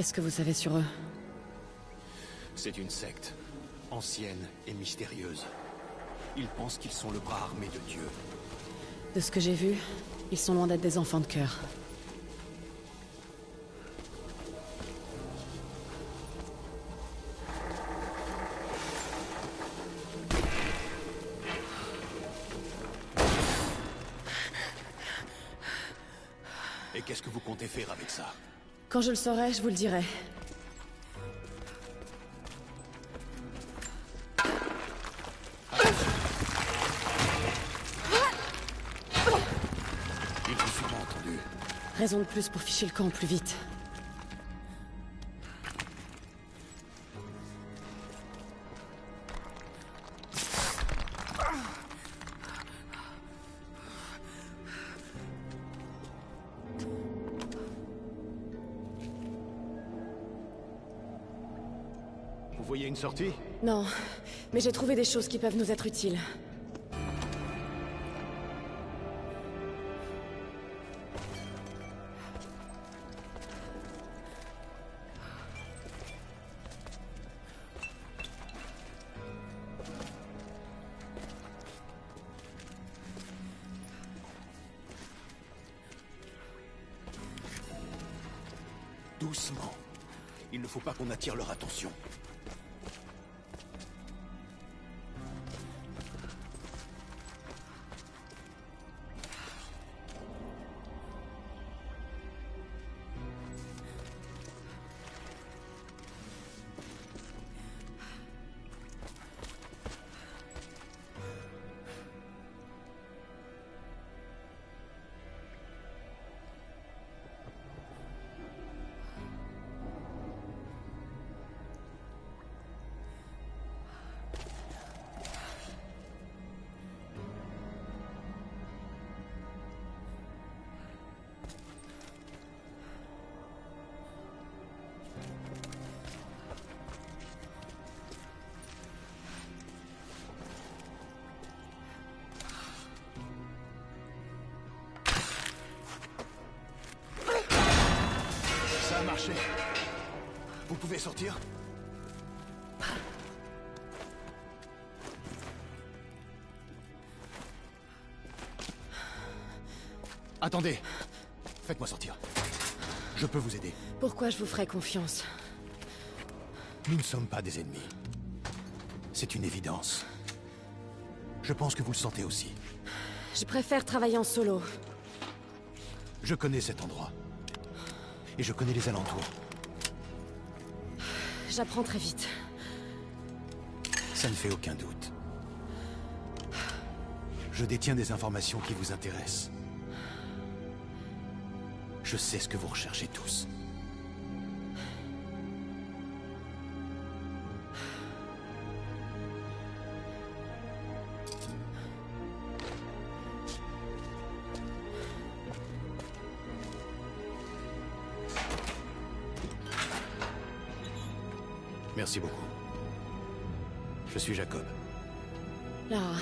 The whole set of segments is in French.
Qu'est-ce que vous savez sur eux? C'est une secte, ancienne et mystérieuse. Ils pensent qu'ils sont le bras armé de Dieu. De ce que j'ai vu, ils sont loin d'être des enfants de cœur. Et qu'est-ce que vous comptez faire avec ça? Quand je le saurai, je vous le dirai. Ils ont sûrement entendu. Raison de plus pour ficher le camp plus vite. Vous voyez une sortie? Non, mais j'ai trouvé des choses qui peuvent nous être utiles. Doucement. Il ne faut pas qu'on attire leur attention. Ça a marché. Vous pouvez sortir? Attendez. Faites-moi sortir. Je peux vous aider. Pourquoi je vous ferais confiance? Nous ne sommes pas des ennemis. C'est une évidence. Je pense que vous le sentez aussi. Je préfère travailler en solo. Je connais cet endroit. Et je connais les alentours. J'apprends très vite. Ça ne fait aucun doute. Je détiens des informations qui vous intéressent. Je sais ce que vous recherchez tous. Merci beaucoup. Je suis Jacob. Lara.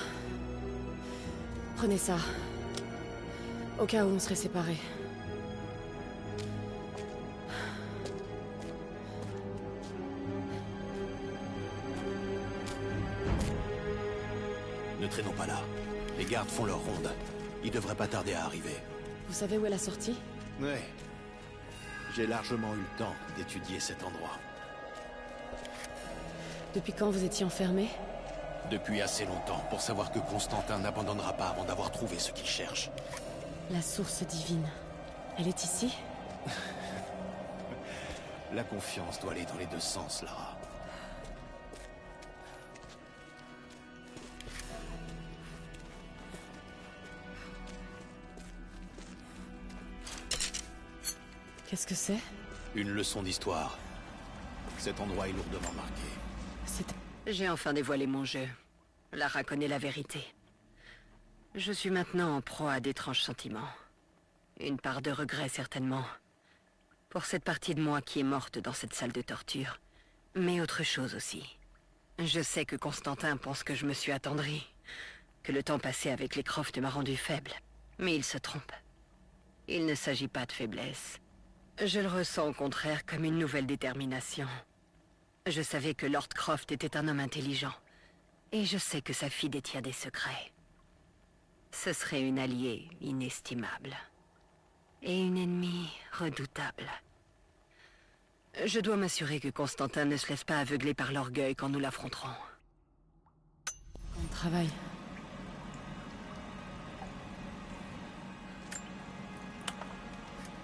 Prenez ça. Au cas où on serait séparés. Ne traînons pas là. Les gardes font leur ronde. Ils devraient pas tarder à arriver. Vous savez où est la sortie? Ouais. J'ai largement eu le temps d'étudier cet endroit. Depuis quand vous étiez enfermé? Depuis assez longtemps, pour savoir que Constantin n'abandonnera pas avant d'avoir trouvé ce qu'il cherche. La source divine. Elle est ici? La confiance doit aller dans les deux sens, Lara. Qu'est-ce que c'est? Une leçon d'histoire. Cet endroit est lourdement marqué. J'ai enfin dévoilé mon jeu. Lara connaît la vérité. Je suis maintenant en proie à d'étranges sentiments. Une part de regret, certainement. Pour cette partie de moi qui est morte dans cette salle de torture. Mais autre chose aussi. Je sais que Constantin pense que je me suis attendrie. Que le temps passé avec les Croft m'a rendu faible. Mais il se trompe. Il ne s'agit pas de faiblesse. Je le ressens au contraire comme une nouvelle détermination. Je savais que Lord Croft était un homme intelligent. Et je sais que sa fille détient des secrets. Ce serait une alliée inestimable. Et une ennemie redoutable. Je dois m'assurer que Constantin ne se laisse pas aveugler par l'orgueil quand nous l'affronterons. Bon travail.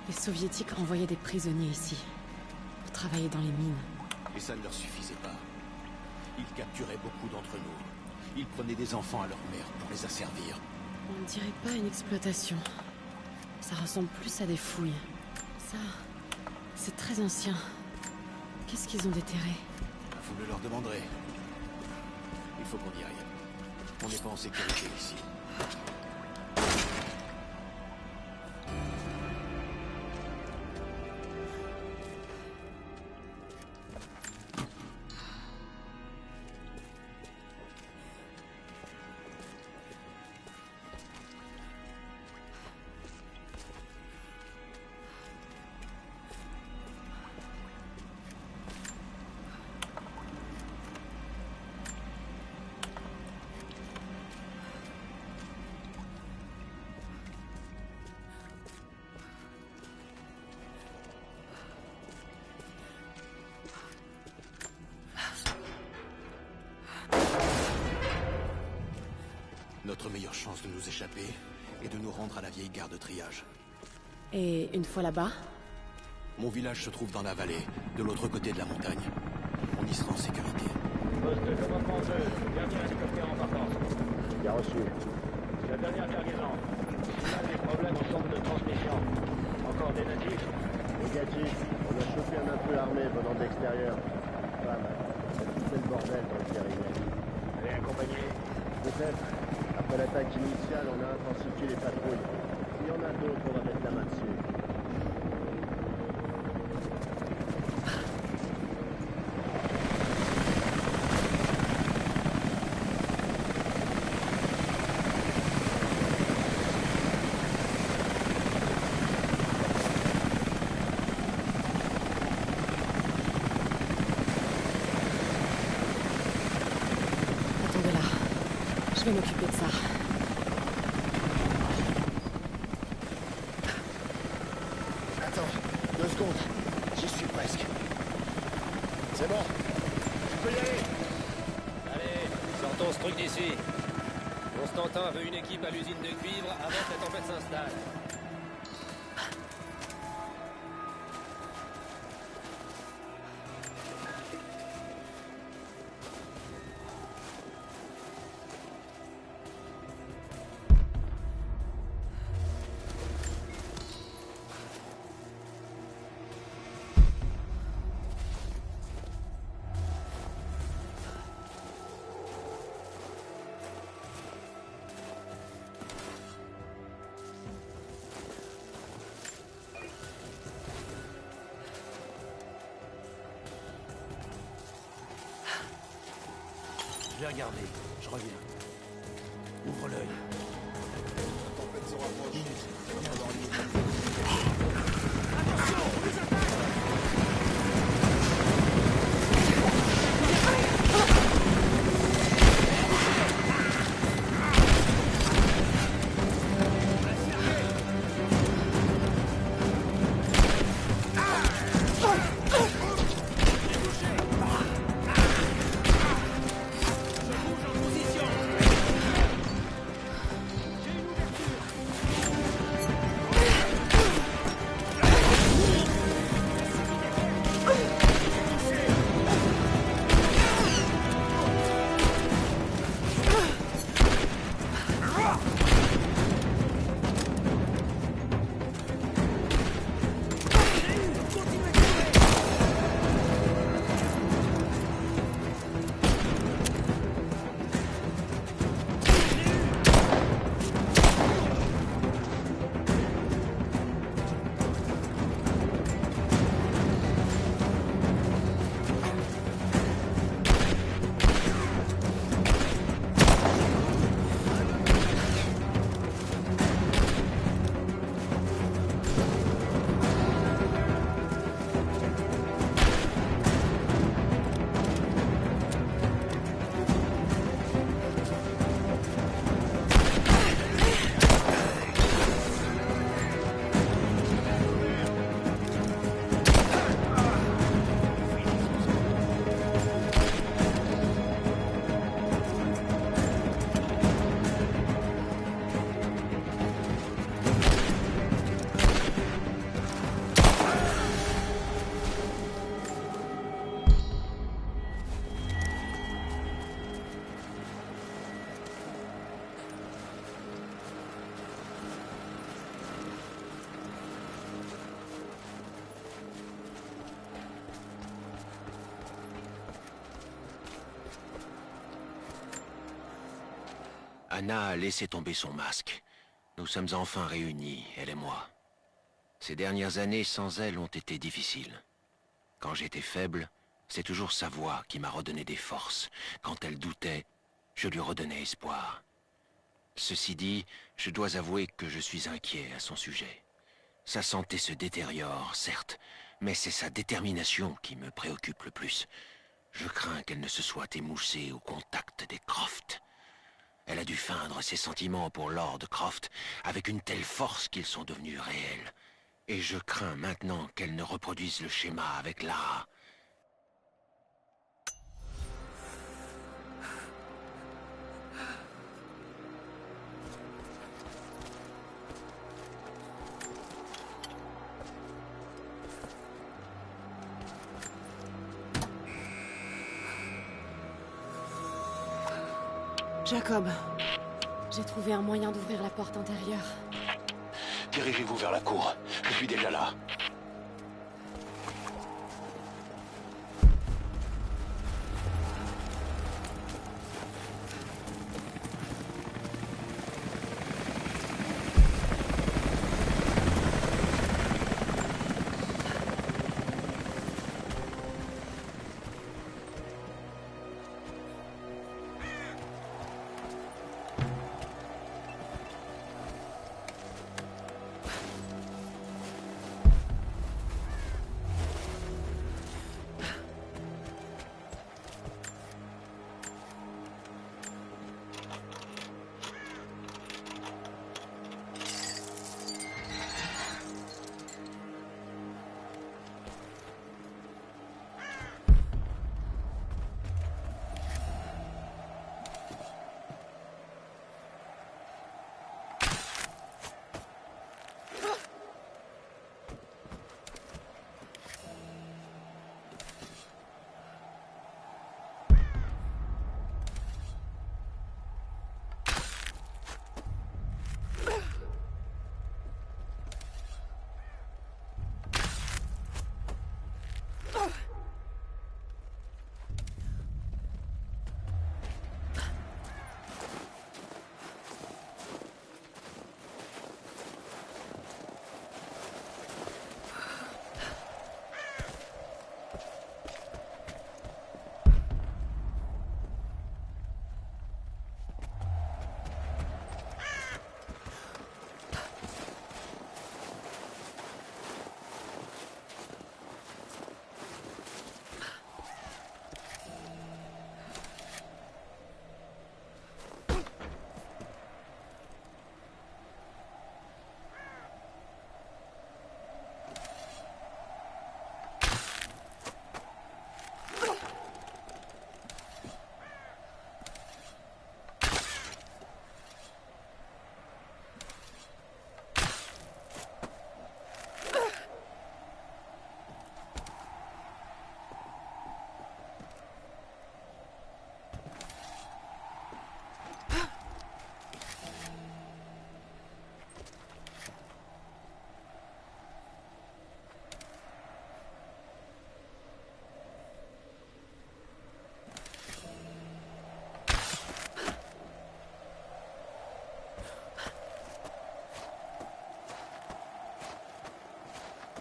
Les soviétiques envoyaient des prisonniers ici, pour travailler dans les mines. Et ça ne leur suffisait pas. Ils capturaient beaucoup d'entre nous. Ils prenaient des enfants à leur mère pour les asservir. On ne dirait pas une exploitation. Ça ressemble plus à des fouilles. Ça... c'est très ancien. Qu'est-ce qu'ils ont déterré? Vous le leur demanderez. Il faut qu'on y aille. On n'est pas en sécurité ici. Notre meilleure chance de nous échapper est de nous rendre à la vieille gare de triage. Et une fois là-bas? Mon village se trouve dans la vallée, de l'autre côté de la montagne. On y sera en sécurité. Poste de commandement 2, dernier hélicoptère en partance. Bien reçu. C'est la dernière cargaison. Signal des problèmes au centre de transmission. Encore des natifs? Négatif. On a chopé un peu armé venant de l'extérieur. Femme, ça foutait le bordel dans le périmètre. Elle est accompagnée? Peut-être. Après l'attaque initiale, on a intensifié les patrouilles. S'il y en a d'autres, on va mettre la main dessus. Attendez là. Je vais m'occuper de ça. Attends, 2 secondes. J'y suis presque. C'est bon. Tu peux y aller. Allez, sortons ce truc d'ici. Constantin veut une équipe à l'usine de cuivre avant que la tempête s'installe. Je vais regarder. Je reviens. Ouvre l'œil. La tempête se rapproche. Anna a laissé tomber son masque. Nous sommes enfin réunis, elle et moi. Ces dernières années sans elle ont été difficiles. Quand j'étais faible, c'est toujours sa voix qui m'a redonné des forces. Quand elle doutait, je lui redonnais espoir. Ceci dit, je dois avouer que je suis inquiet à son sujet. Sa santé se détériore, certes, mais c'est sa détermination qui me préoccupe le plus. Je crains qu'elle ne se soit émoussée au contact des Croft. Elle a dû feindre ses sentiments pour Lord Croft avec une telle force qu'ils sont devenus réels. Et je crains maintenant qu'elle ne reproduise le schéma avec Lara. Jacob, j'ai trouvé un moyen d'ouvrir la porte intérieure. Dirigez-vous vers la cour. Je suis déjà là.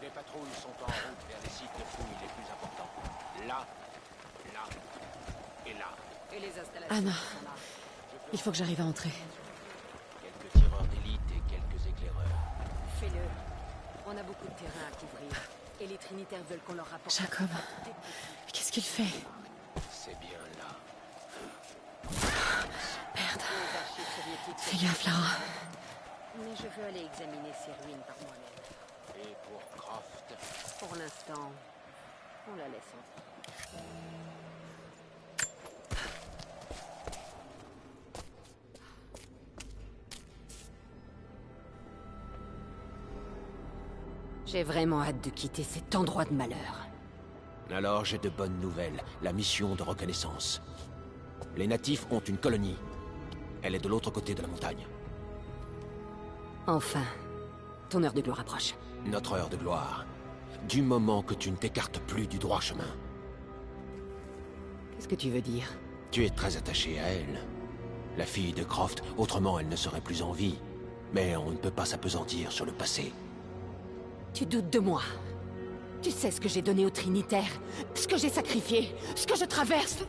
Les patrouilles sont en route vers les sites de fouilles les plus importants. Là, là et là. Et les installations Anna, sont là. il faut que j'arrive à entrer. Quelques tireurs d'élite et quelques éclaireurs. Fais-le. On a beaucoup de terrain à couvrir. Et les Trinitaires veulent qu'on leur rapporte... Jacob, qu'est-ce qu'il fait? C'est bien là. Merde. Les archives soviétiques Fais sont- gaffe, Lara. Mais je veux aller examiner ces ruines par moi-même. Et pour Croft, Pour l'instant, on la laisse en paix. J'ai vraiment hâte de quitter cet endroit de malheur. alors j'ai de bonnes nouvelles. La mission de reconnaissance. Les natifs ont une colonie. Elle est de l'autre côté de la montagne. Enfin, ton heure de gloire approche. Notre heure de gloire. Du moment que tu ne t'écartes plus du droit chemin. Qu'est-ce que tu veux dire? Tu es très attaché à elle. La fille de Croft, autrement elle ne serait plus en vie. Mais on ne peut pas s'appesantir sur le passé. Tu doutes de moi. Tu sais ce que j'ai donné aux Trinitaires, ce que j'ai sacrifié, ce que je traverse.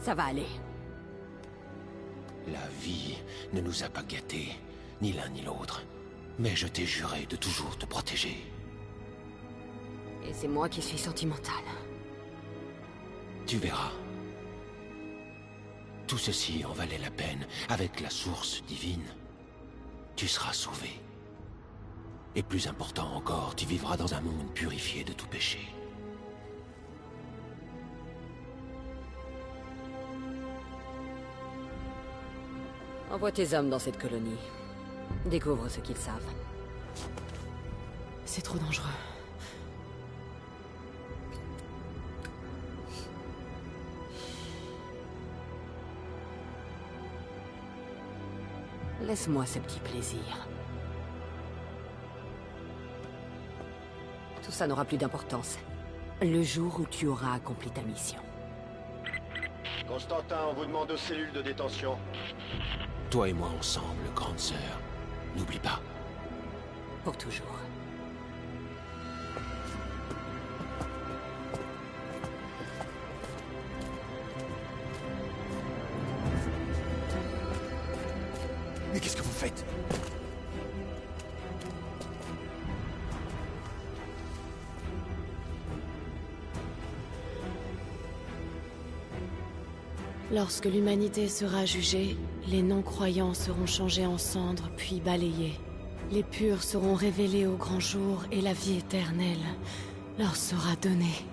Ça va aller. La vie ne nous a pas gâtés, ni l'un ni l'autre. Mais je t'ai juré de toujours te protéger. Et c'est moi qui suis sentimentale. Tu verras. Tout ceci en valait la peine. Avec la source divine, tu seras sauvé. Et plus important encore, tu vivras dans un monde purifié de tout péché. Envoie tes hommes dans cette colonie. Découvre ce qu'ils savent. C'est trop dangereux. Laisse-moi ce petit plaisir. Tout ça n'aura plus d'importance. Le jour où tu auras accompli ta mission. Constantin, on vous demande aux cellules de détention. Toi et moi ensemble, grande sœur. N'oublie pas. Pour toujours. Mais qu'est-ce que vous faites? Lorsque l'humanité sera jugée, les non-croyants seront changés en cendres puis balayés. Les purs seront révélés au grand jour et la vie éternelle leur sera donnée.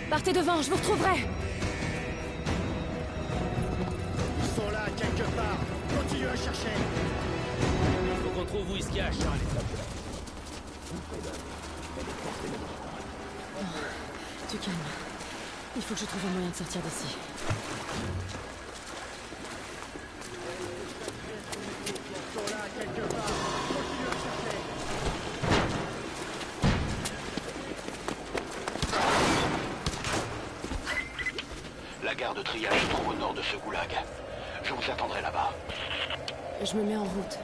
Partez devant, je vous retrouverai! Ils sont là, quelque part. Continue à chercher. Faut qu'on trouve où ils se cachent. Tu calmes. Il faut que je trouve un moyen de sortir d'ici. Ils sont là, quelque part. Continue à chercher. La gare de triage se trouve au nord de ce goulag. Je vous attendrai là-bas. Je me mets en route.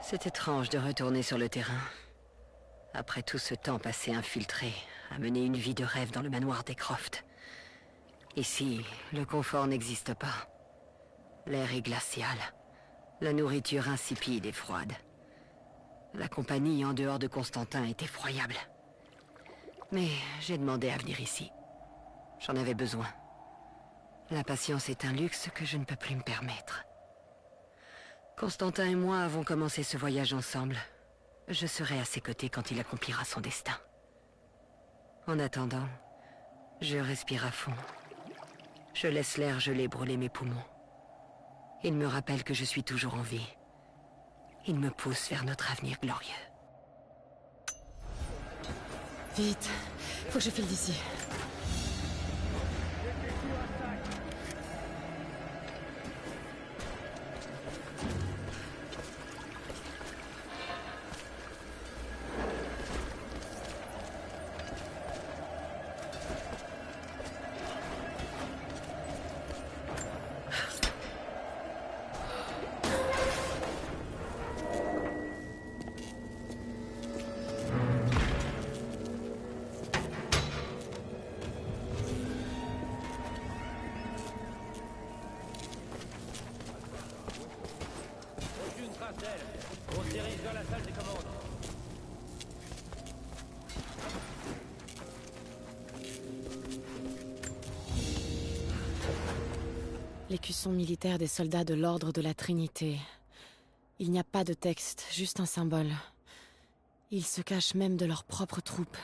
C'est étrange de retourner sur le terrain. Après tout ce temps passé infiltré, à mener une vie de rêve dans le manoir des Croft. Ici, le confort n'existe pas. L'air est glacial. La nourriture insipide et froide. La compagnie en dehors de Constantin est effroyable. Mais j'ai demandé à venir ici. J'en avais besoin. La patience est un luxe que je ne peux plus me permettre. Constantin et moi avons commencé ce voyage ensemble. Je serai à ses côtés quand il accomplira son destin. En attendant, je respire à fond. Je laisse l'air gelé brûler mes poumons. Il me rappelle que je suis toujours en vie. Il me pousse vers notre avenir glorieux. Vite, faut que je file d'ici. Aucune trace d'elle. On se dirige vers la salle des commandes. L'écusson militaire des soldats de l'Ordre de la Trinité. Il n'y a pas de texte, juste un symbole. Ils se cachent même de leurs propres troupes.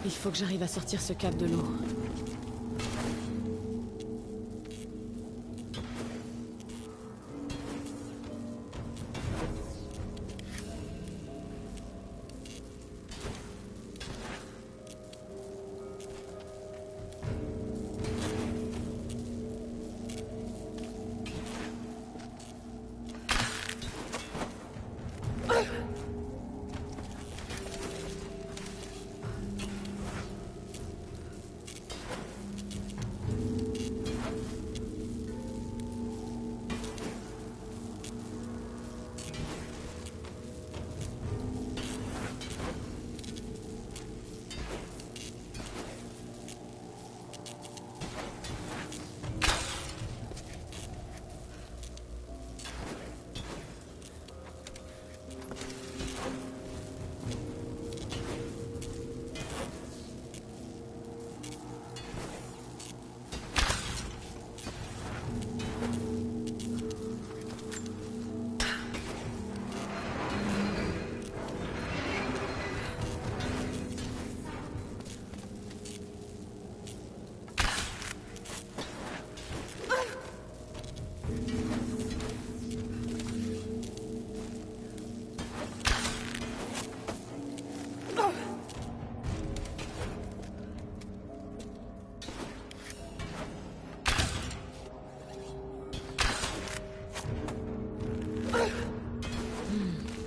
Il faut que j'arrive à sortir ce câble de l'eau.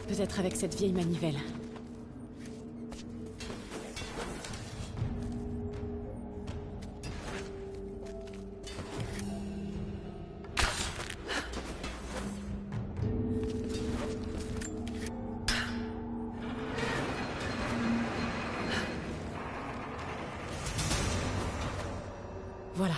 Peut-être avec cette vieille manivelle. Voilà.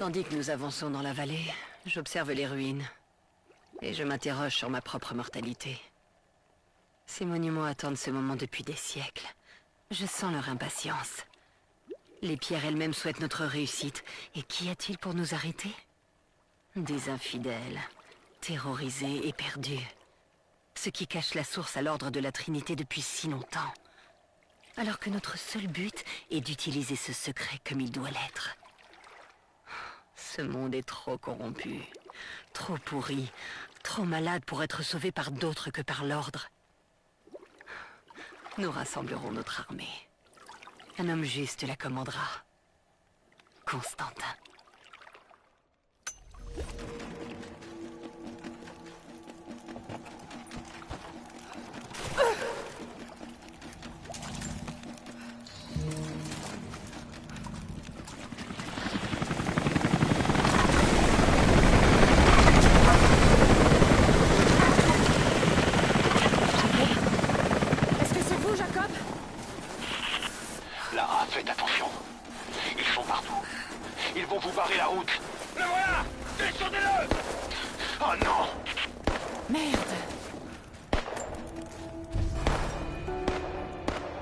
Tandis que nous avançons dans la vallée, j'observe les ruines. Et je m'interroge sur ma propre mortalité. Ces monuments attendent ce moment depuis des siècles. Je sens leur impatience. Les pierres elles-mêmes souhaitent notre réussite. Et qu'y a-t-il pour nous arrêter? Des infidèles, terrorisés et perdus. Ceux qui cachent la source à l'ordre de la Trinité depuis si longtemps. Alors que notre seul but est d'utiliser ce secret comme il doit l'être. Ce monde est trop corrompu, trop pourri, trop malade pour être sauvé par d'autres que par l'ordre. Nous rassemblerons notre armée. Un homme juste la commandera. Constantin. Est-ce que c'est vous, Jacob? Lara, faites attention. Ils sont partout. Ils vont vous barrer la route. Le voilà! Descendez-le! Oh non! Merde!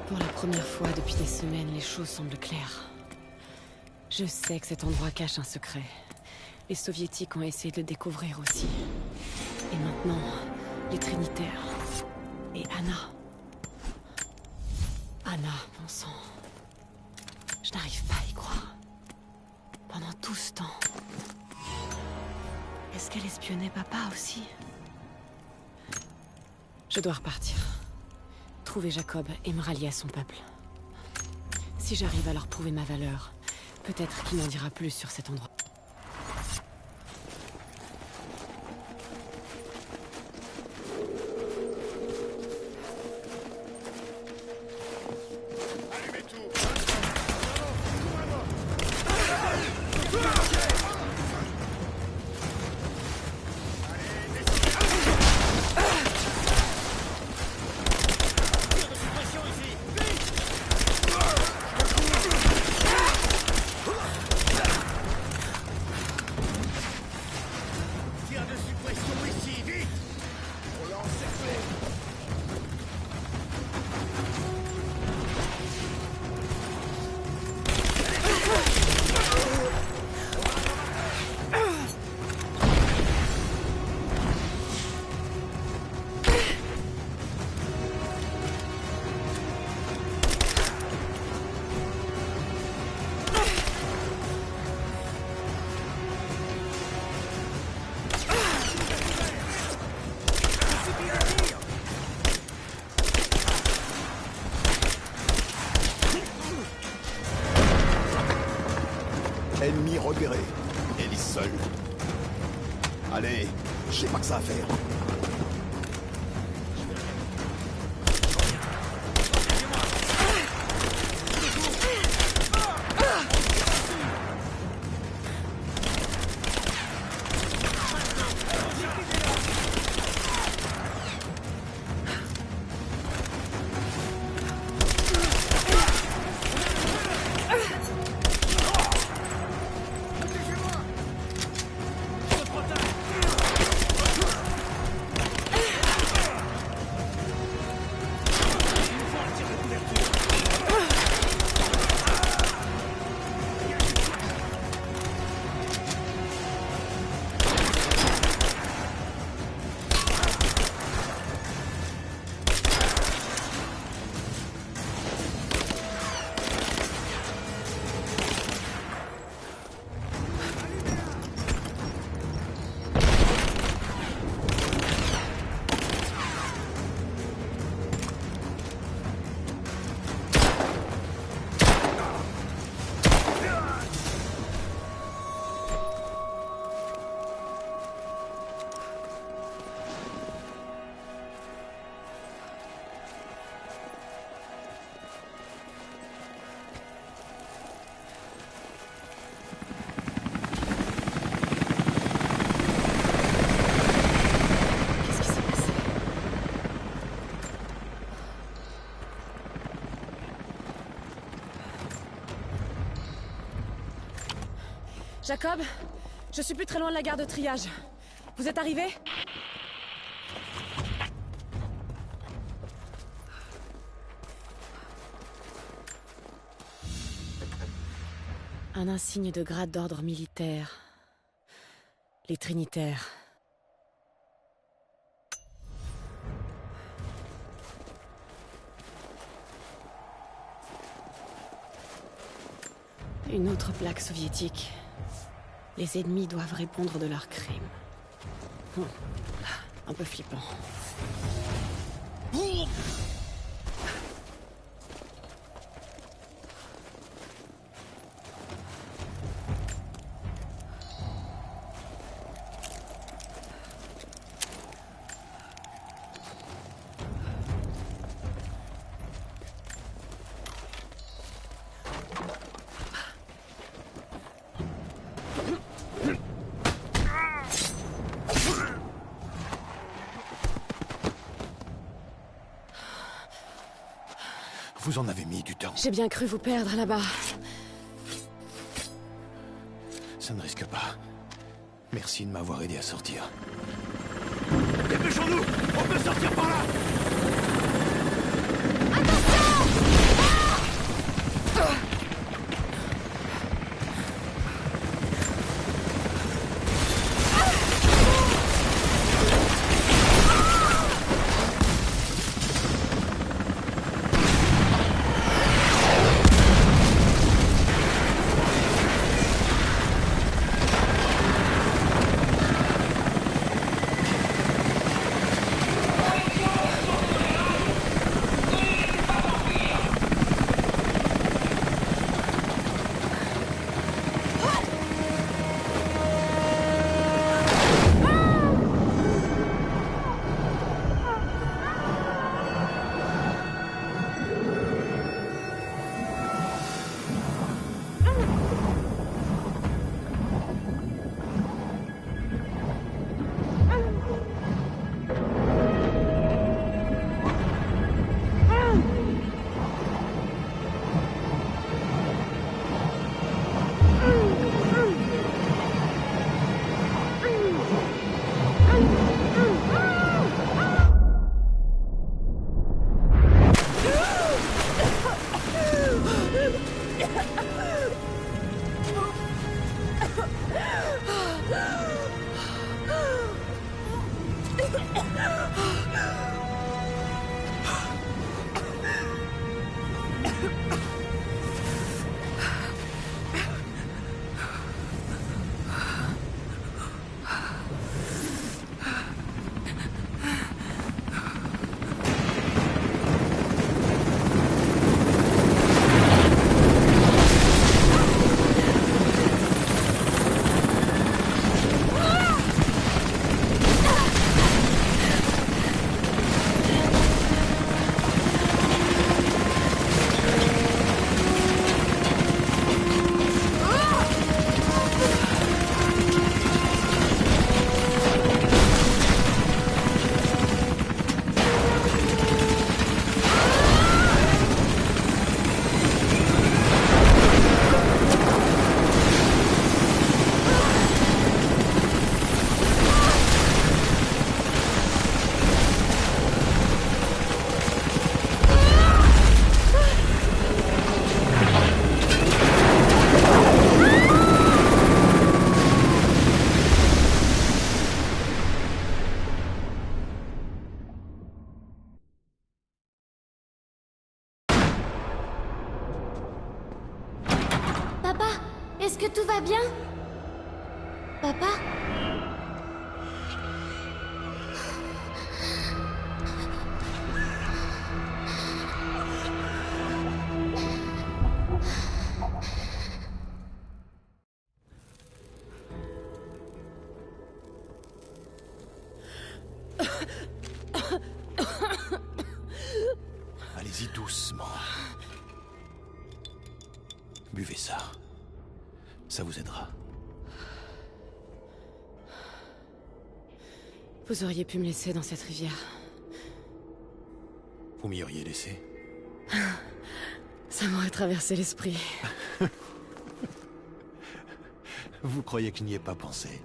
Pour la première fois depuis des semaines, les choses semblent claires. Je sais que cet endroit cache un secret. Les soviétiques ont essayé de le découvrir aussi. Et maintenant, les Trinitaires. Et Anna. Anna, mon sang. Je n'arrive pas à y croire. Pendant tout ce temps. Est-ce qu'elle espionnait papa aussi? Je dois repartir. Trouver Jacob et me rallier à son peuple. Si j'arrive à leur prouver ma valeur, peut-être qu'il m'en dira plus sur cet endroit. Ennemi repéré. Ellie seule. Allez, je sais pas que ça à faire. Jacob, je suis plus très loin de la gare de triage. Vous êtes arrivé? Un insigne de grade d'ordre militaire. Les Trinitaires. Une autre plaque soviétique. Les ennemis doivent répondre de leurs crimes. Un peu flippant. Vous en avez mis du temps. J'ai bien cru vous perdre là-bas. Ça ne risque pas. Merci de m'avoir aidé à sortir. Dépêchons-nous! On peut sortir par là! Est-ce que tout va bien? Papa? Allez-y doucement. Buvez ça. Ça vous aidera. Vous auriez pu me laisser dans cette rivière. Vous m'y auriez laissé? Ça m'aurait traversé l'esprit. Vous croyez que je n'y ai pas pensé?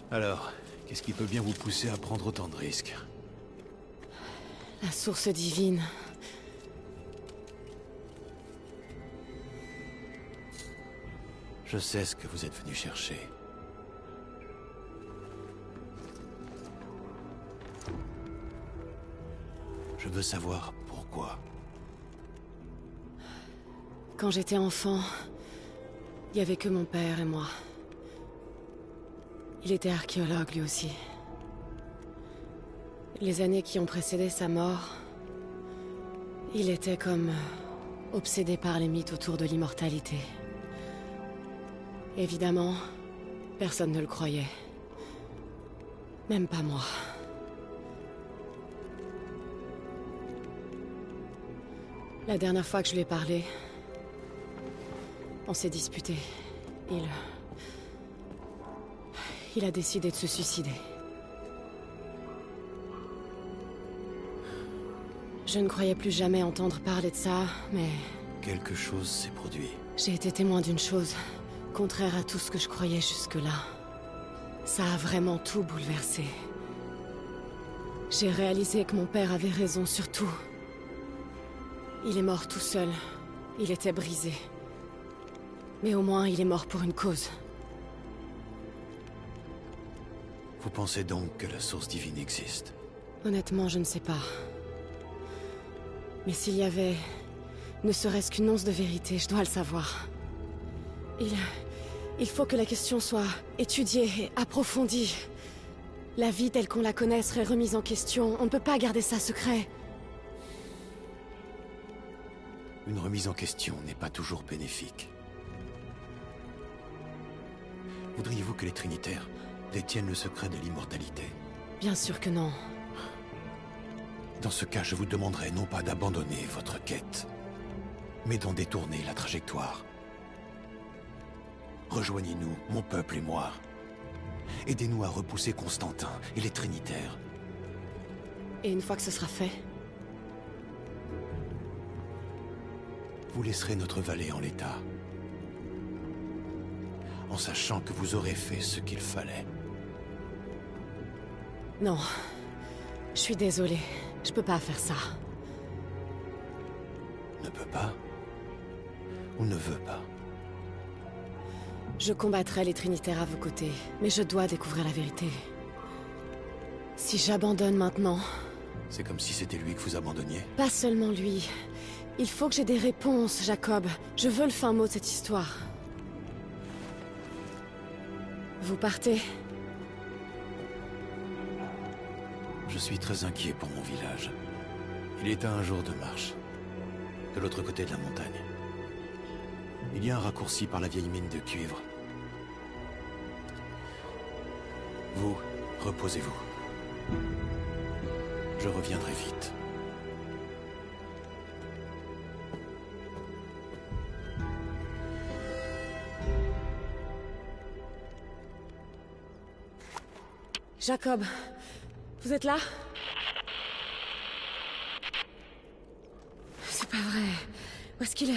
Alors, qu'est-ce qui peut bien vous pousser à prendre autant de risques? La source divine. Je sais ce que vous êtes venu chercher. Je veux savoir pourquoi. Quand j'étais enfant, il n'y avait que mon père et moi. Il était archéologue lui aussi. Les années qui ont précédé sa mort, il était comme obsédé par les mythes autour de l'immortalité. Évidemment, personne ne le croyait. Même pas moi. La dernière fois que je lui ai parlé, on s'est disputé. Il a décidé de se suicider. Je ne croyais plus jamais entendre parler de ça, mais... Quelque chose s'est produit. J'ai été témoin d'une chose, contraire à tout ce que je croyais jusque-là. Ça a vraiment tout bouleversé. J'ai réalisé que mon père avait raison sur tout. Il est mort tout seul. Il était brisé. Mais au moins, il est mort pour une cause. Vous pensez donc que la source divine existe? Honnêtement, je ne sais pas. Mais s'il y avait... ne serait-ce qu'une once de vérité, je dois le savoir. Il faut que la question soit étudiée et approfondie. La vie telle qu'on la connaît serait remise en question. On ne peut pas garder ça secret. Une remise en question n'est pas toujours bénéfique. Voudriez-vous que les Trinitaires détiennent le secret de l'immortalité? Bien sûr que non. Dans ce cas, je vous demanderai non pas d'abandonner votre quête, mais d'en détourner la trajectoire. Rejoignez-nous, mon peuple et moi. Aidez-nous à repousser Constantin et les Trinitaires. Et une fois que ce sera fait, vous laisserez notre vallée en l'état, en sachant que vous aurez fait ce qu'il fallait. non. Je suis désolée. Je peux pas faire ça. Ne peut pas? Ou ne veut pas? Je combattrai les Trinitaires à vos côtés, mais je dois découvrir la vérité. Si j'abandonne maintenant... C'est comme si c'était lui que vous abandonniez? Pas seulement lui. Il faut que j'ai des réponses, Jacob. Je veux le fin mot de cette histoire. Vous partez? Je suis très inquiet pour mon village. Il est à un jour de marche, de l'autre côté de la montagne. Il y a un raccourci par la vieille mine de cuivre. Vous, reposez-vous. Je reviendrai vite. Jacob, vous êtes là? C'est pas vrai. Où est-ce qu'il est?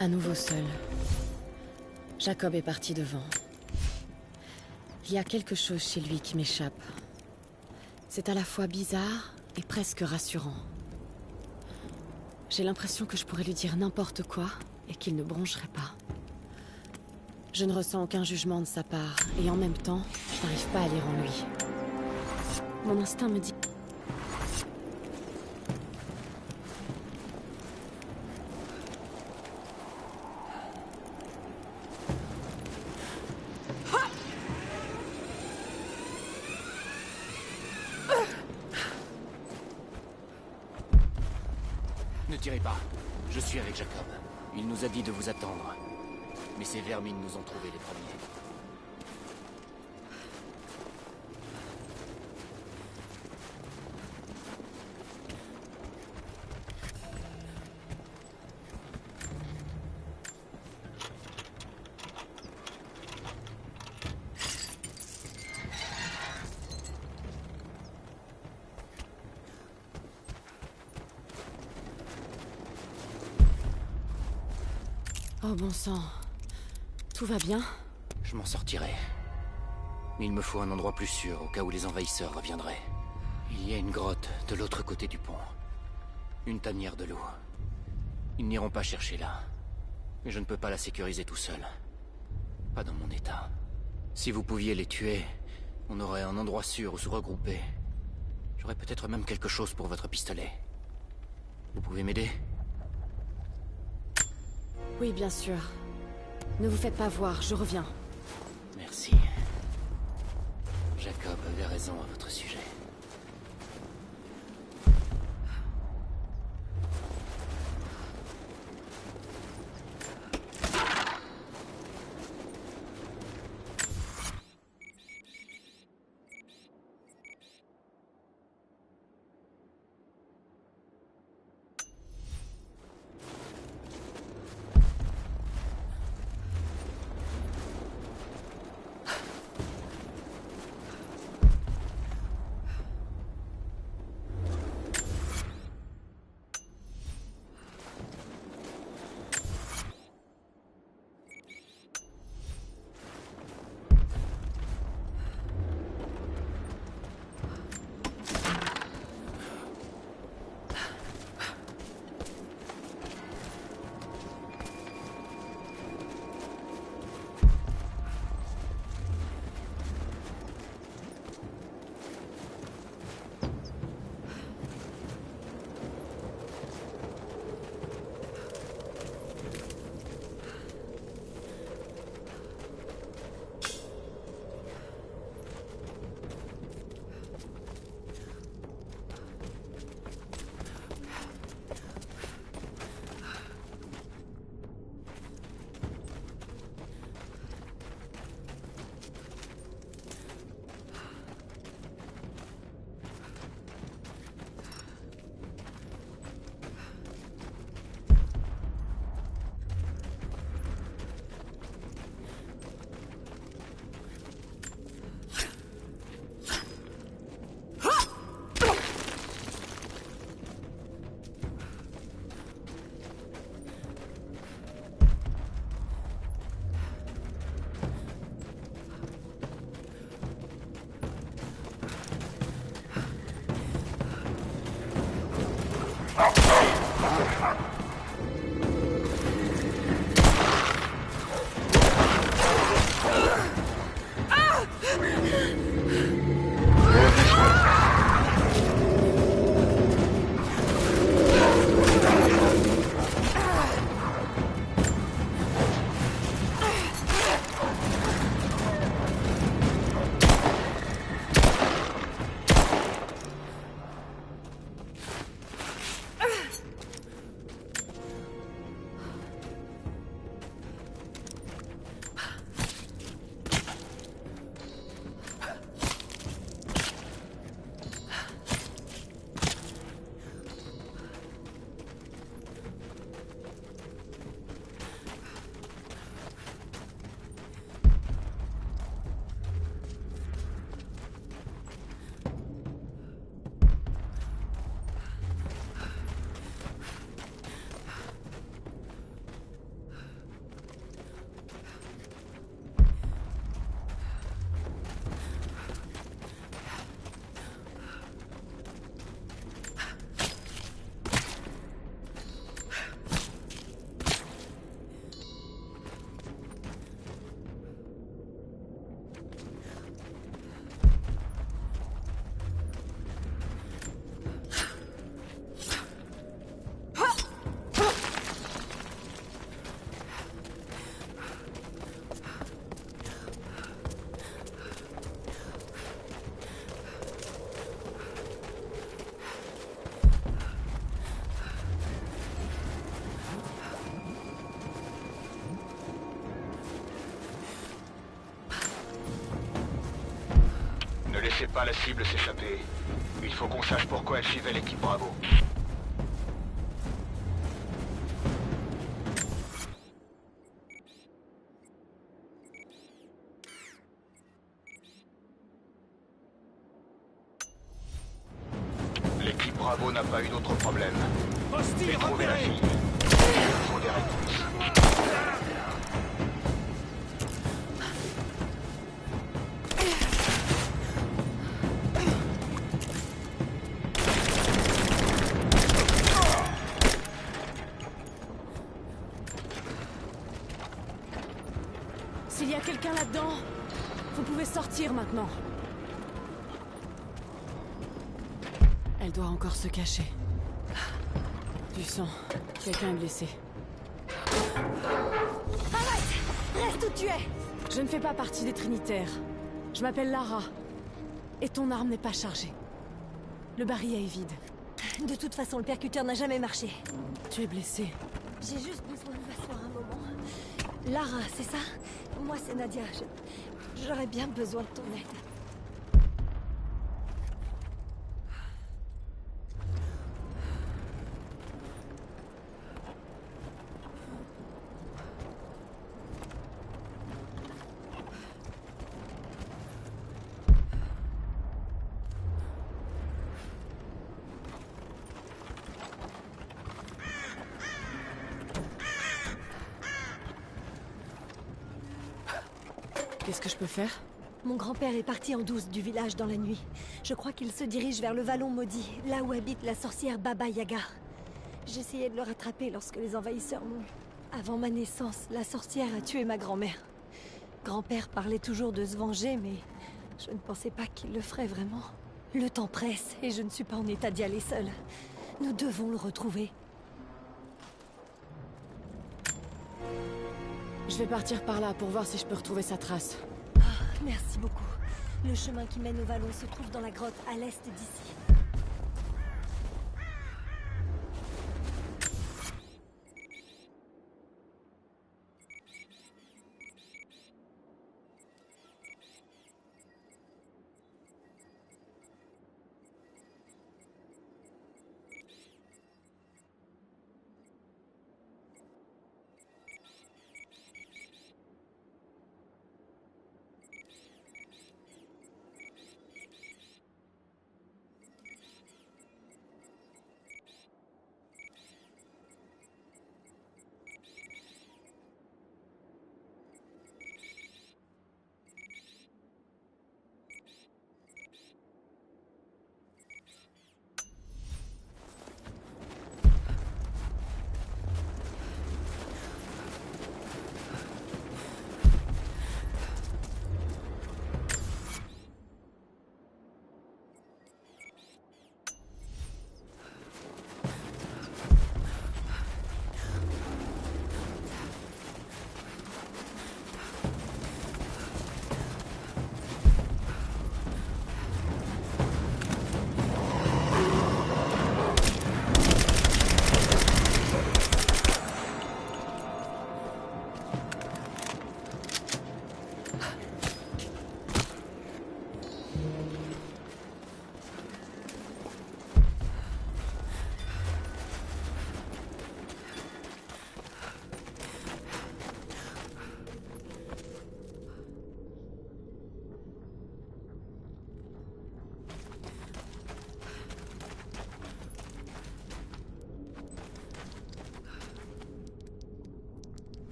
À nouveau seul. Jacob est parti devant. Il y a quelque chose chez lui qui m'échappe. C'est à la fois bizarre et presque rassurant. J'ai l'impression que je pourrais lui dire n'importe quoi et qu'il ne broncherait pas. Je ne ressens aucun jugement de sa part et en même temps, je n'arrive pas à lire en lui. Mon instinct me dit... Ne tirez pas. Je suis avec Jacob. Il nous a dit de vous attendre. Mais ces vermines nous ont trouvés les premiers. Oh bon sang. Tout va bien? Je m'en sortirai. Mais il me faut un endroit plus sûr au cas où les envahisseurs reviendraient. Il y a une grotte de l'autre côté du pont. Une tanière de l'eau. Ils n'iront pas chercher là. Mais je ne peux pas la sécuriser tout seul. Pas dans mon état. Si vous pouviez les tuer, on aurait un endroit sûr où se regrouper. J'aurais peut-être même quelque chose pour votre pistolet. Vous pouvez m'aider? Oui, bien sûr. Ne vous faites pas voir, je reviens. Merci. Jacob avait raison à votre sujet. laissez pas la cible s'échapper. Il faut qu'on sache pourquoi elle suivait l'équipe Bravo. L'équipe Bravo n'a pas eu d'autre problème. Hostile, Trouver la repéré! fille. Il faut des réponses. S'il y a quelqu'un là-dedans, vous pouvez sortir maintenant. Elle doit encore se cacher. Du sang. Quelqu'un est blessé. Arrête! Reste où tu es! Je ne fais pas partie des Trinitaires. Je m'appelle Lara. Et ton arme n'est pas chargée. Le barillet est vide. De toute façon, le percuteur n'a jamais marché. Tu es blessée. J'ai juste besoin de m'asseoir un moment. Lara, c'est ça? Moi, c'est Nadia. J'aurais bien besoin de ton aide. Qu'est-ce que je peux faire? Mon grand-père est parti en douce du village dans la nuit. Je crois qu'il se dirige vers le vallon maudit, là où habite la sorcière Baba Yaga. J'essayais de le rattraper lorsque les envahisseurs m'ont eu. Avant ma naissance, la sorcière a tué ma grand-mère. Grand-père parlait toujours de se venger, mais je ne pensais pas qu'il le ferait vraiment. Le temps presse et je ne suis pas en état d'y aller seule. Nous devons le retrouver. Je vais partir par là pour voir si je peux retrouver sa trace. Merci beaucoup. Le chemin qui mène au vallon se trouve dans la grotte à l'est d'ici.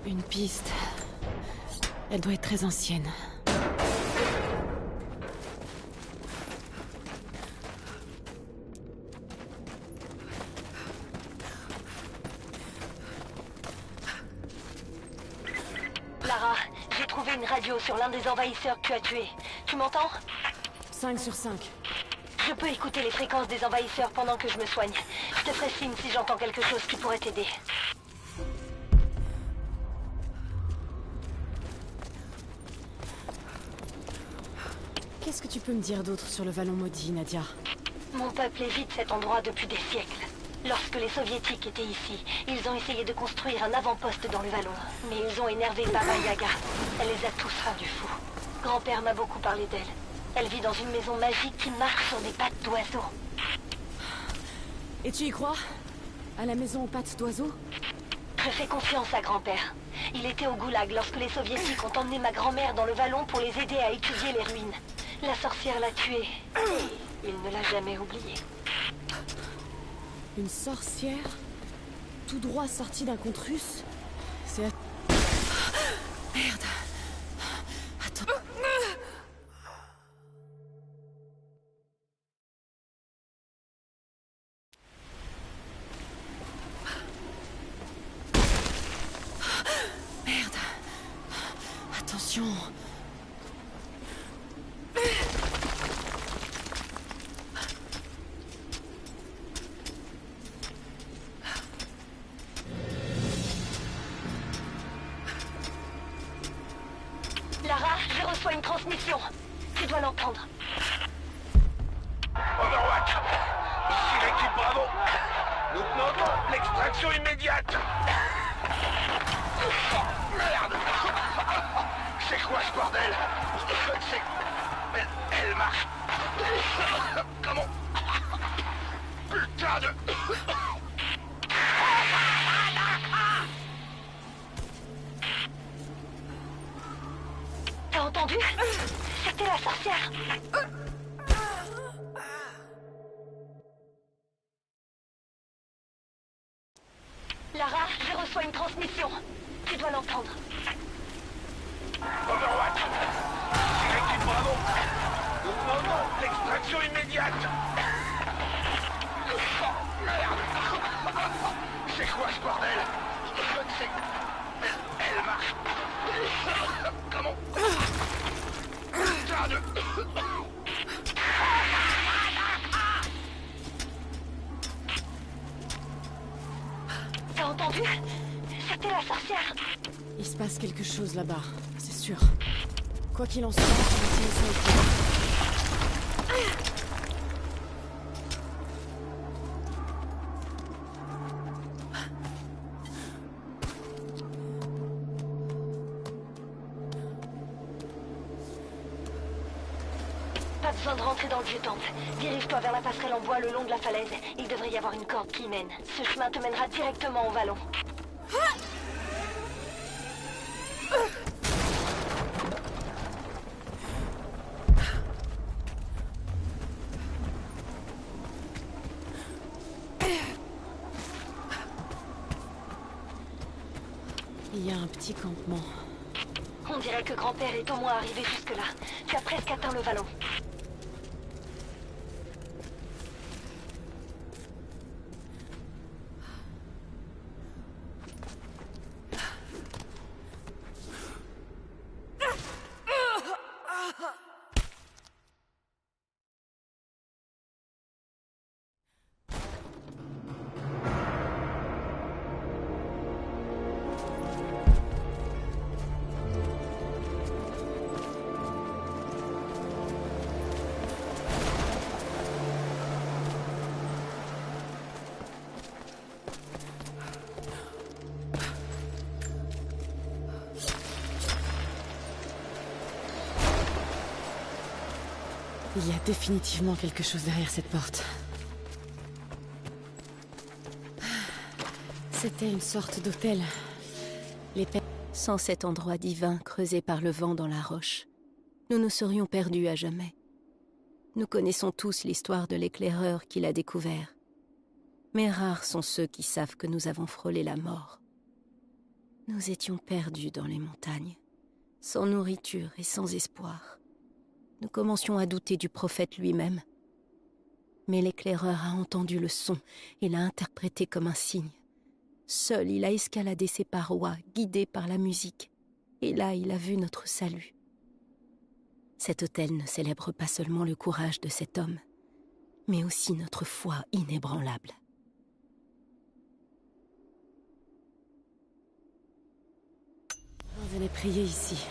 Une piste. Elle doit être très ancienne. Lara, j'ai trouvé une radio sur l'un des envahisseurs que tu as tué. Tu m'entends? 5 sur 5. Je peux écouter les fréquences des envahisseurs pendant que je me soigne. Je te ferai signe si j'entends quelque chose qui pourrait t'aider. Qu'est-ce que tu peux me dire d'autre sur le vallon maudit, Nadia? Mon peuple évite cet endroit depuis des siècles. Lorsque les soviétiques étaient ici, ils ont essayé de construire un avant-poste dans le vallon. Mais ils ont énervé Baba Yaga. Elle les a tous rendus fous. Grand-père m'a beaucoup parlé d'elle. Elle vit dans une maison magique qui marche sur des pattes d'oiseau. Et tu y crois? À la maison aux pattes d'oiseau? Je fais confiance à grand-père. Il était au goulag lorsque les soviétiques ont emmené ma grand-mère dans le vallon pour les aider à étudier les ruines. La sorcière l'a tuée. Et il ne l'a jamais oubliée. Une sorcière? Tout droit sortie d'un conte russe? C'est... Merde. Attends... Merde. Attention. Lara, je reçois une transmission. Tu dois l'entendre. Overwatch, ici l'équipe Bravo. Nous demandons l'extraction immédiate. Oh, merde. C'est quoi ce bordel? C'est... Elle marche. Comment? Putain de... T'as entendu? C'était la sorcière. Lara, je reçois une transmission. Tu dois l'entendre. Overwatch, ici l'équipe Bravo. Nous demandons l'extraction immédiate. Oh, merde. C'est quoi ce bordel? C'est... Elle marche. Comment? Putain de... T'as entendu? C'était la sorcière. Il se passe quelque chose là-bas, c'est sûr. Quoi qu'il en soit, on va essayer ça au plus. Pas besoin de rentrer dans le vieux temple. Dirige-toi vers la passerelle en bois le long de la falaise. Il devrait y avoir une corde qui y mène. Ce chemin te mènera directement au vallon. Il y a un petit campement. On dirait que grand-père est au moins arrivé jusque-là. Tu as presque atteint le vallon. Il y a définitivement quelque chose derrière cette porte. C'était une sorte d'hôtel. Sans cet endroit divin creusé par le vent dans la roche, nous nous serions perdus à jamais. Nous connaissons tous l'histoire de l'éclaireur qui l'a découvert. Mais rares sont ceux qui savent que nous avons frôlé la mort. Nous étions perdus dans les montagnes, sans nourriture et sans espoir. Nous commencions à douter du prophète lui-même. Mais l'éclaireur a entendu le son et l'a interprété comme un signe. Seul, il a escaladé ses parois, guidé par la musique. Et là, il a vu notre salut. Cet autel ne célèbre pas seulement le courage de cet homme, mais aussi notre foi inébranlable. Venez prier ici.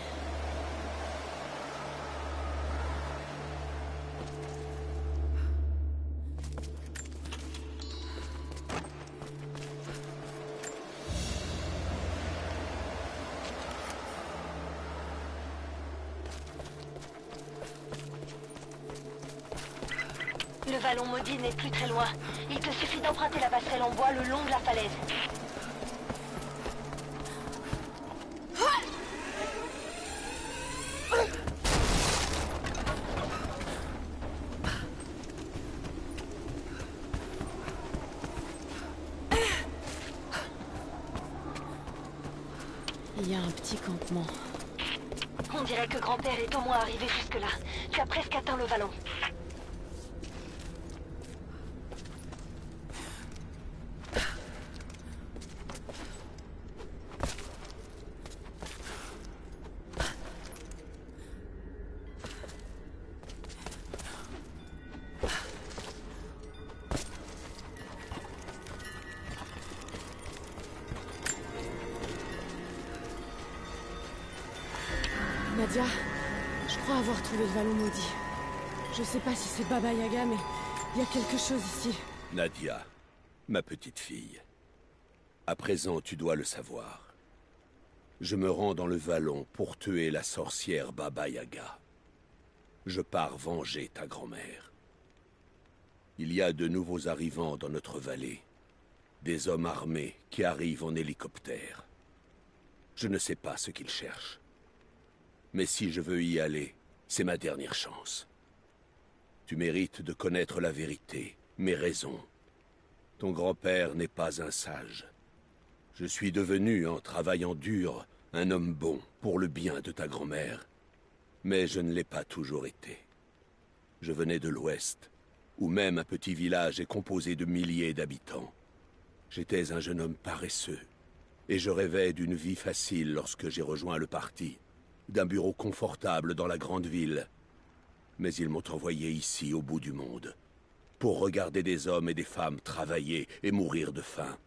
vallon maudit n'est plus très loin. Il te suffit d'emprunter la passerelle en bois le long de la falaise. Il y a un petit campement. On dirait que grand-père est au moins arrivé jusque-là. Tu as presque atteint le vallon. Nadia, je crois avoir trouvé le vallon maudit. Je sais pas si c'est Baba Yaga, mais il y a quelque chose ici. Nadia, ma petite fille. À présent, tu dois le savoir. Je me rends dans le vallon pour tuer la sorcière Baba Yaga. Je pars venger ta grand-mère. Il y a de nouveaux arrivants dans notre vallée. Des hommes armés qui arrivent en hélicoptère. Je ne sais pas ce qu'ils cherchent. Mais si je veux y aller, c'est ma dernière chance. Tu mérites de connaître la vérité, mes raisons. Ton grand-père n'est pas un sage. Je suis devenu, en travaillant dur, un homme bon pour le bien de ta grand-mère. Mais je ne l'ai pas toujours été. Je venais de l'Ouest, où même un petit village est composé de milliers d'habitants. J'étais un jeune homme paresseux, et je rêvais d'une vie facile lorsque j'ai rejoint le parti. D'un bureau confortable dans la grande ville. Mais ils m'ont envoyé ici, au bout du monde, pour regarder des hommes et des femmes travailler et mourir de faim,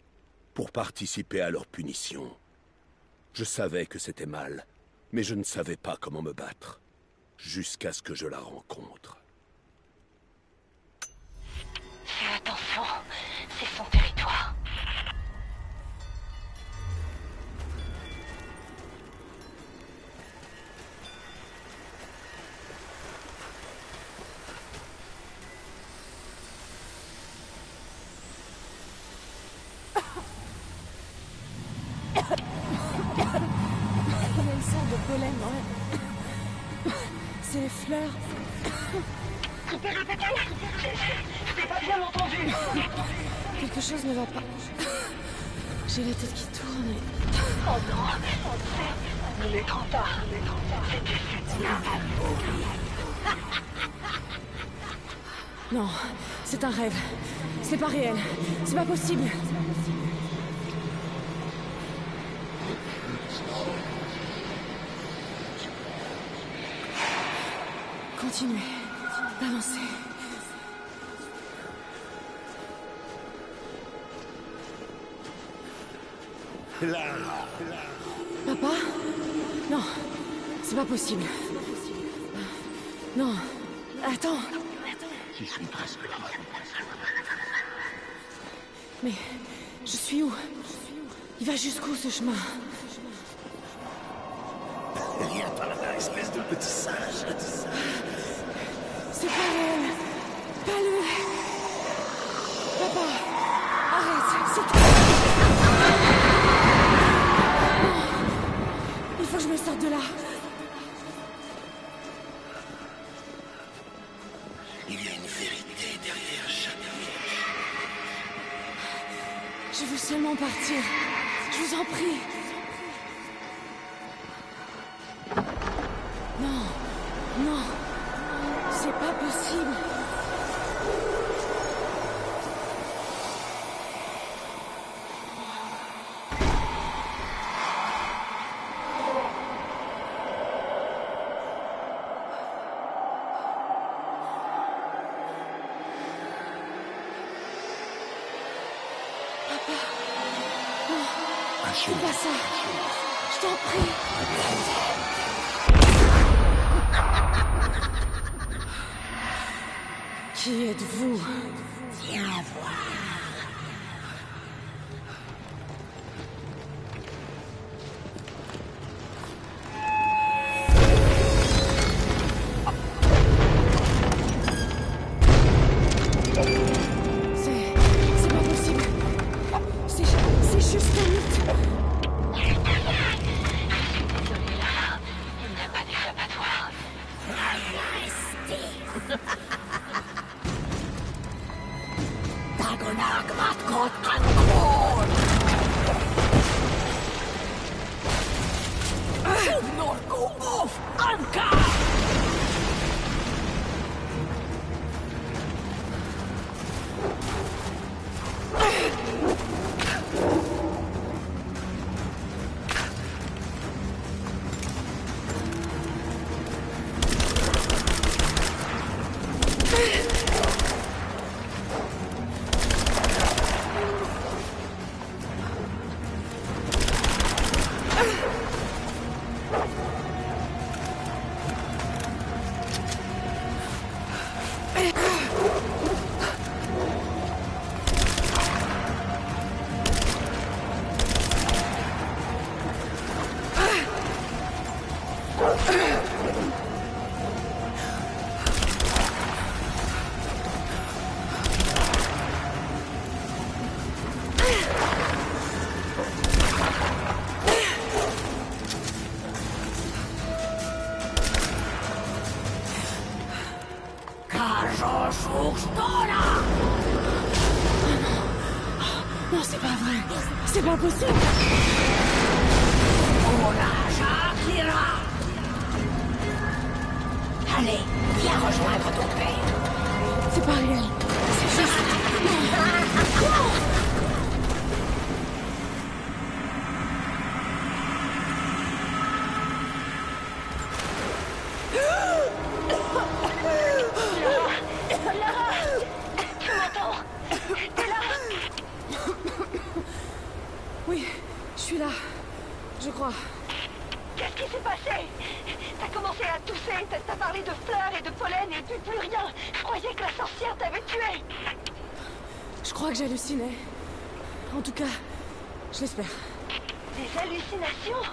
pour participer à leur punition. Je savais que c'était mal, mais je ne savais pas comment me battre, jusqu'à ce que je la rencontre. Fais attention, c'est son territoire. Il y a une sorte de pollen dans l'air. C'est les fleurs. Je t'ai pas bien entendu. Quelque chose ne va pas. J'ai la tête qui tourne et... Oh non, il est trop tard. Non, c'est un rêve. C'est pas réel. C'est pas possible. Continuez d'avancer. Papa? Non, c'est pas possible. Non, attends. Je suis presque là. Mais je suis où? Il va jusqu'où ce chemin? Rien par là, espèce de petit singe. C'est pas réel. Pas le... Papa, arrête, c'est tout. Non. Il faut que je me sorte de là. Il y a une vérité derrière chaque vie. Je veux seulement partir. Je vous en prie. Non, non, c'est pas possible. Papa, non, fais pas ça. Je t'en prie. Qui êtes-vous? Viens voir. C'est pas possible! Allez, viens rejoindre ton père. C'est pas réel. C'est juste... Oui, je suis là. Je crois. Qu'est-ce qui s'est passé? T'as commencé à tousser, t'as parlé de fleurs et de pollen et puis plus rien. Je croyais que la sorcière t'avait tué. Je crois que j'hallucinais. En tout cas, je l'espère. Des hallucinations?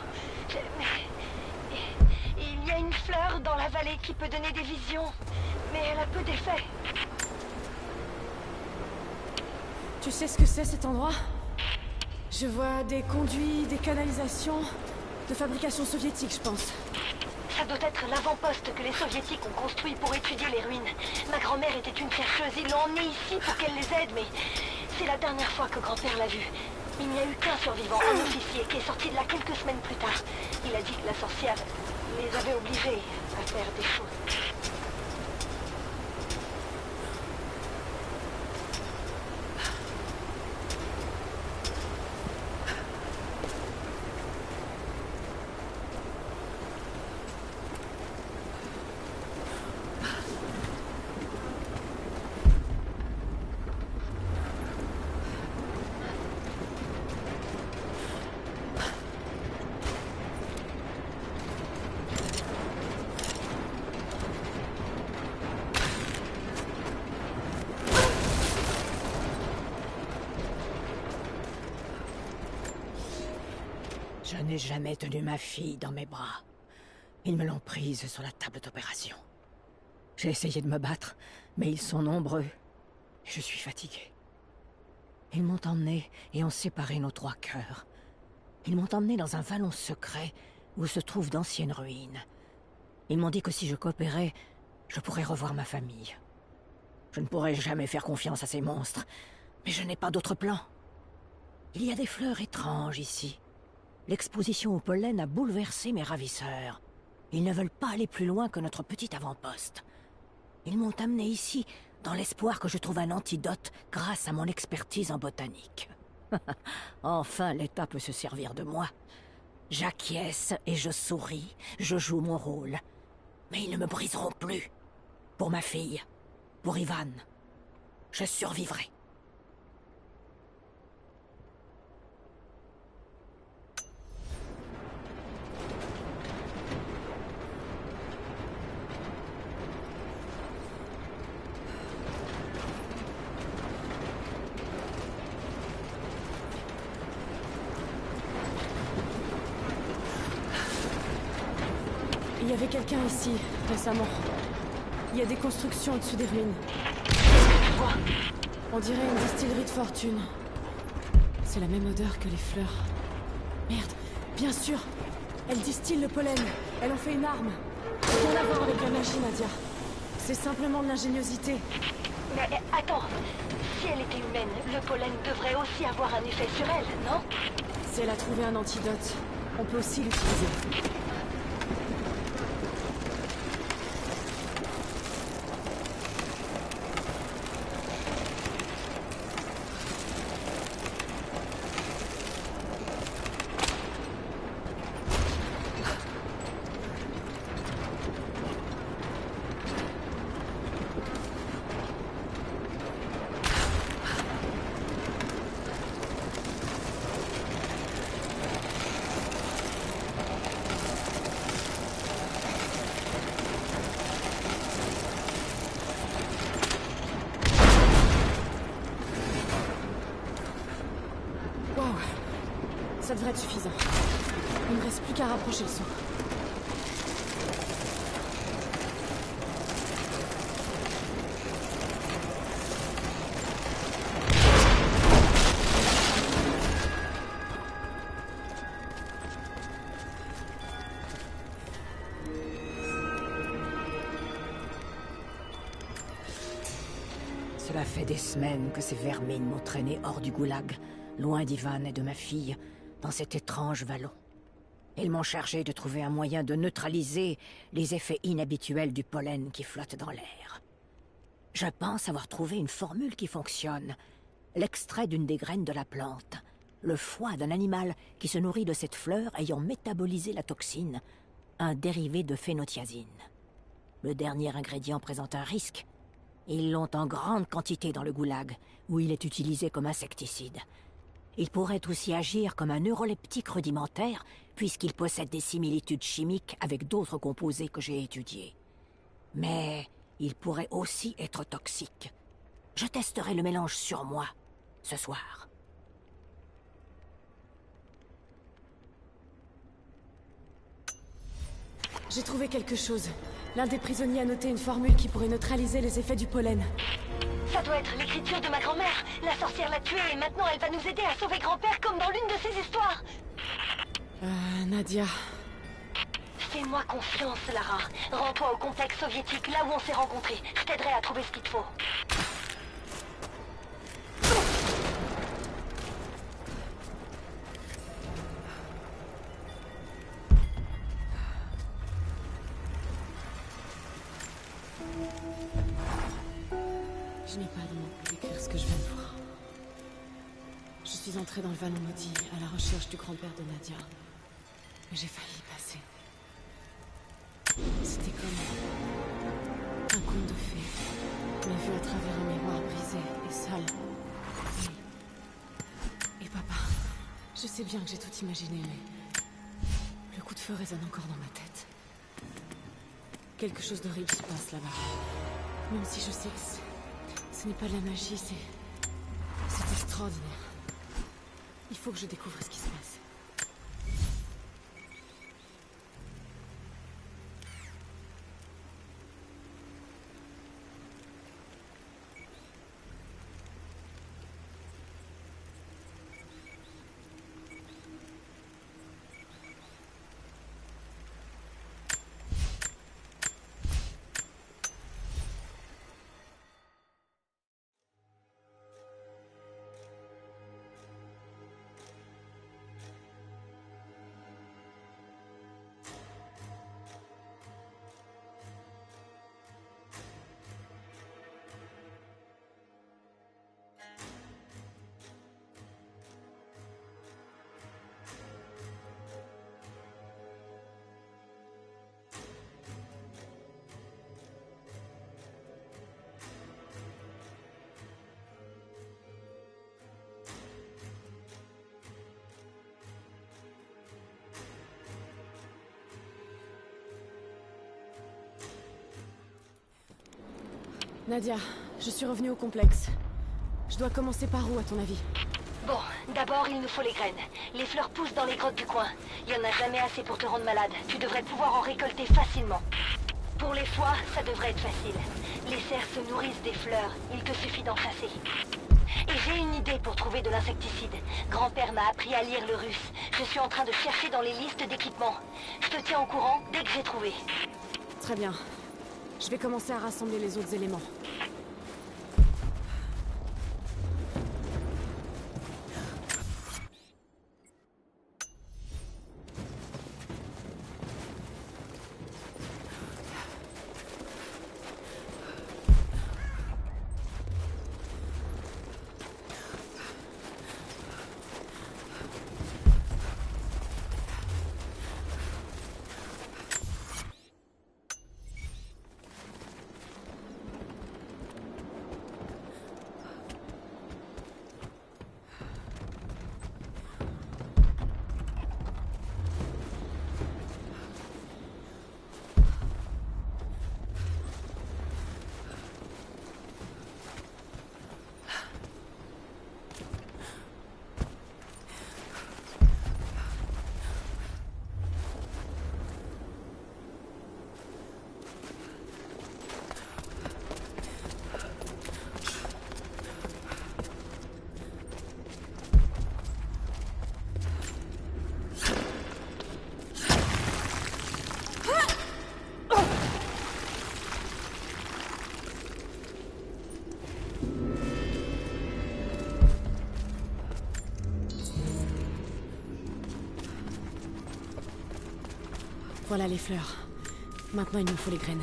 Il y a une fleur dans la vallée qui peut donner des visions, mais elle a peu d'effet. Tu sais ce que c'est cet endroit? Je vois des conduits, des canalisations, de fabrication soviétique, je pense. Ça doit être l'avant-poste que les soviétiques ont construit pour étudier les ruines. Ma grand-mère était une chercheuse, ils l'ont emmenée ici pour qu'elle les aide, mais c'est la dernière fois que grand-père l'a vue. Il n'y a eu qu'un survivant, un officier, qui est sorti de là quelques semaines plus tard. Il a dit que la sorcière les avait obligés à faire des choses. Je n'ai jamais tenu ma fille dans mes bras. Ils me l'ont prise sur la table d'opération. J'ai essayé de me battre, mais ils sont nombreux. Et je suis fatigué. Ils m'ont emmené et ont séparé nos trois cœurs. Ils m'ont emmené dans un vallon secret où se trouvent d'anciennes ruines. Ils m'ont dit que si je coopérais, je pourrais revoir ma famille. Je ne pourrais jamais faire confiance à ces monstres, mais je n'ai pas d'autre plan. Il y a des fleurs étranges ici. L'exposition au pollen a bouleversé mes ravisseurs. Ils ne veulent pas aller plus loin que notre petit avant-poste. Ils m'ont amené ici dans l'espoir que je trouve un antidote grâce à mon expertise en botanique. Enfin, l'État peut se servir de moi. J'acquiesce et je souris, je joue mon rôle. Mais ils ne me briseront plus. Pour ma fille, pour Ivan, je survivrai. Il y avait quelqu'un ici, récemment. Il y a des constructions au-dessus des ruines. On dirait une distillerie de fortune. C'est la même odeur que les fleurs. Merde, bien sûr. Elles distillent le pollen. Elles en fait une arme. Rien à voir avec la magie, Nadia. C'est simplement de l'ingéniosité. Mais attends, si elle était humaine, le pollen devrait aussi avoir un effet sur elle, non? Si elle a trouvé un antidote, on peut aussi l'utiliser. Ça devrait être suffisant. Il ne me reste plus qu'à rapprocher le seau. Cela fait des semaines que ces vermines m'ont traîné hors du goulag, loin d'Ivan et de ma fille, dans cet étrange vallon. Ils m'ont chargé de trouver un moyen de neutraliser les effets inhabituels du pollen qui flotte dans l'air. Je pense avoir trouvé une formule qui fonctionne. L'extrait d'une des graines de la plante, le foie d'un animal qui se nourrit de cette fleur ayant métabolisé la toxine, un dérivé de phénothiazine. Le dernier ingrédient présente un risque. Ils l'ont en grande quantité dans le goulag, où il est utilisé comme insecticide. Il pourrait aussi agir comme un neuroleptique rudimentaire, puisqu'il possède des similitudes chimiques avec d'autres composés que j'ai étudiés. Mais il pourrait aussi être toxique. Je testerai le mélange sur moi, ce soir. J'ai trouvé quelque chose. L'un des prisonniers a noté une formule qui pourrait neutraliser les effets du pollen. Ça doit être l'écriture de ma grand-mère. La sorcière l'a tuée et maintenant elle va nous aider à sauver grand-père comme dans l'une de ses histoires. Nadia... Fais-moi confiance, Lara. Rends-toi au complexe soviétique, là où on s'est rencontrés. Je t'aiderai à trouver ce qu'il te faut. Je n'ai pas de mots pour décrire ce que je viens de voir. Je suis entrée dans le vallon maudit, à la recherche du grand-père de Nadia. Mais j'ai failli y passer. C'était comme un conte de fées, mais vu à travers un miroir brisé et sale. Et papa, je sais bien que j'ai tout imaginé, mais le coup de feu résonne encore dans ma tête. Quelque chose d'horrible se passe là-bas. Même si je sais que ce n'est pas de la magie, c'est extraordinaire. Il faut que je découvre ce qui se passe. Nadia, je suis revenue au complexe. Je dois commencer par où, à ton avis? Bon, d'abord, il nous faut les graines. Les fleurs poussent dans les grottes du coin. Il n'y en a jamais assez pour te rendre malade. Tu devrais pouvoir en récolter facilement. Pour les foies, ça devrait être facile. Les cerfs se nourrissent des fleurs. Il te suffit d'en chasser. Et j'ai une idée pour trouver de l'insecticide. Grand-père m'a appris à lire le russe. Je suis en train de chercher dans les listes d'équipements. Je te tiens au courant dès que j'ai trouvé. Très bien. Je vais commencer à rassembler les autres éléments. Voilà les fleurs. Maintenant, il nous faut les graines.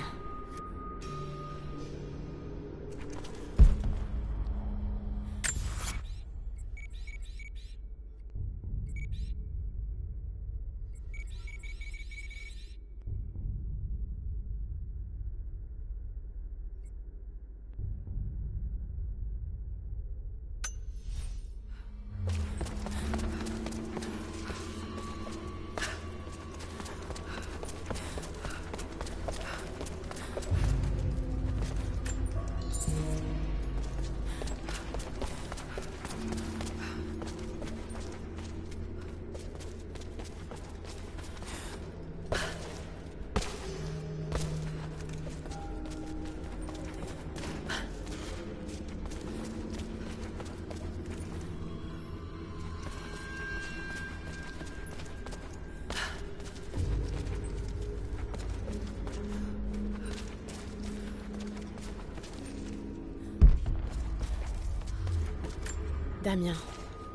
Damien,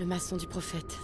le maçon du prophète.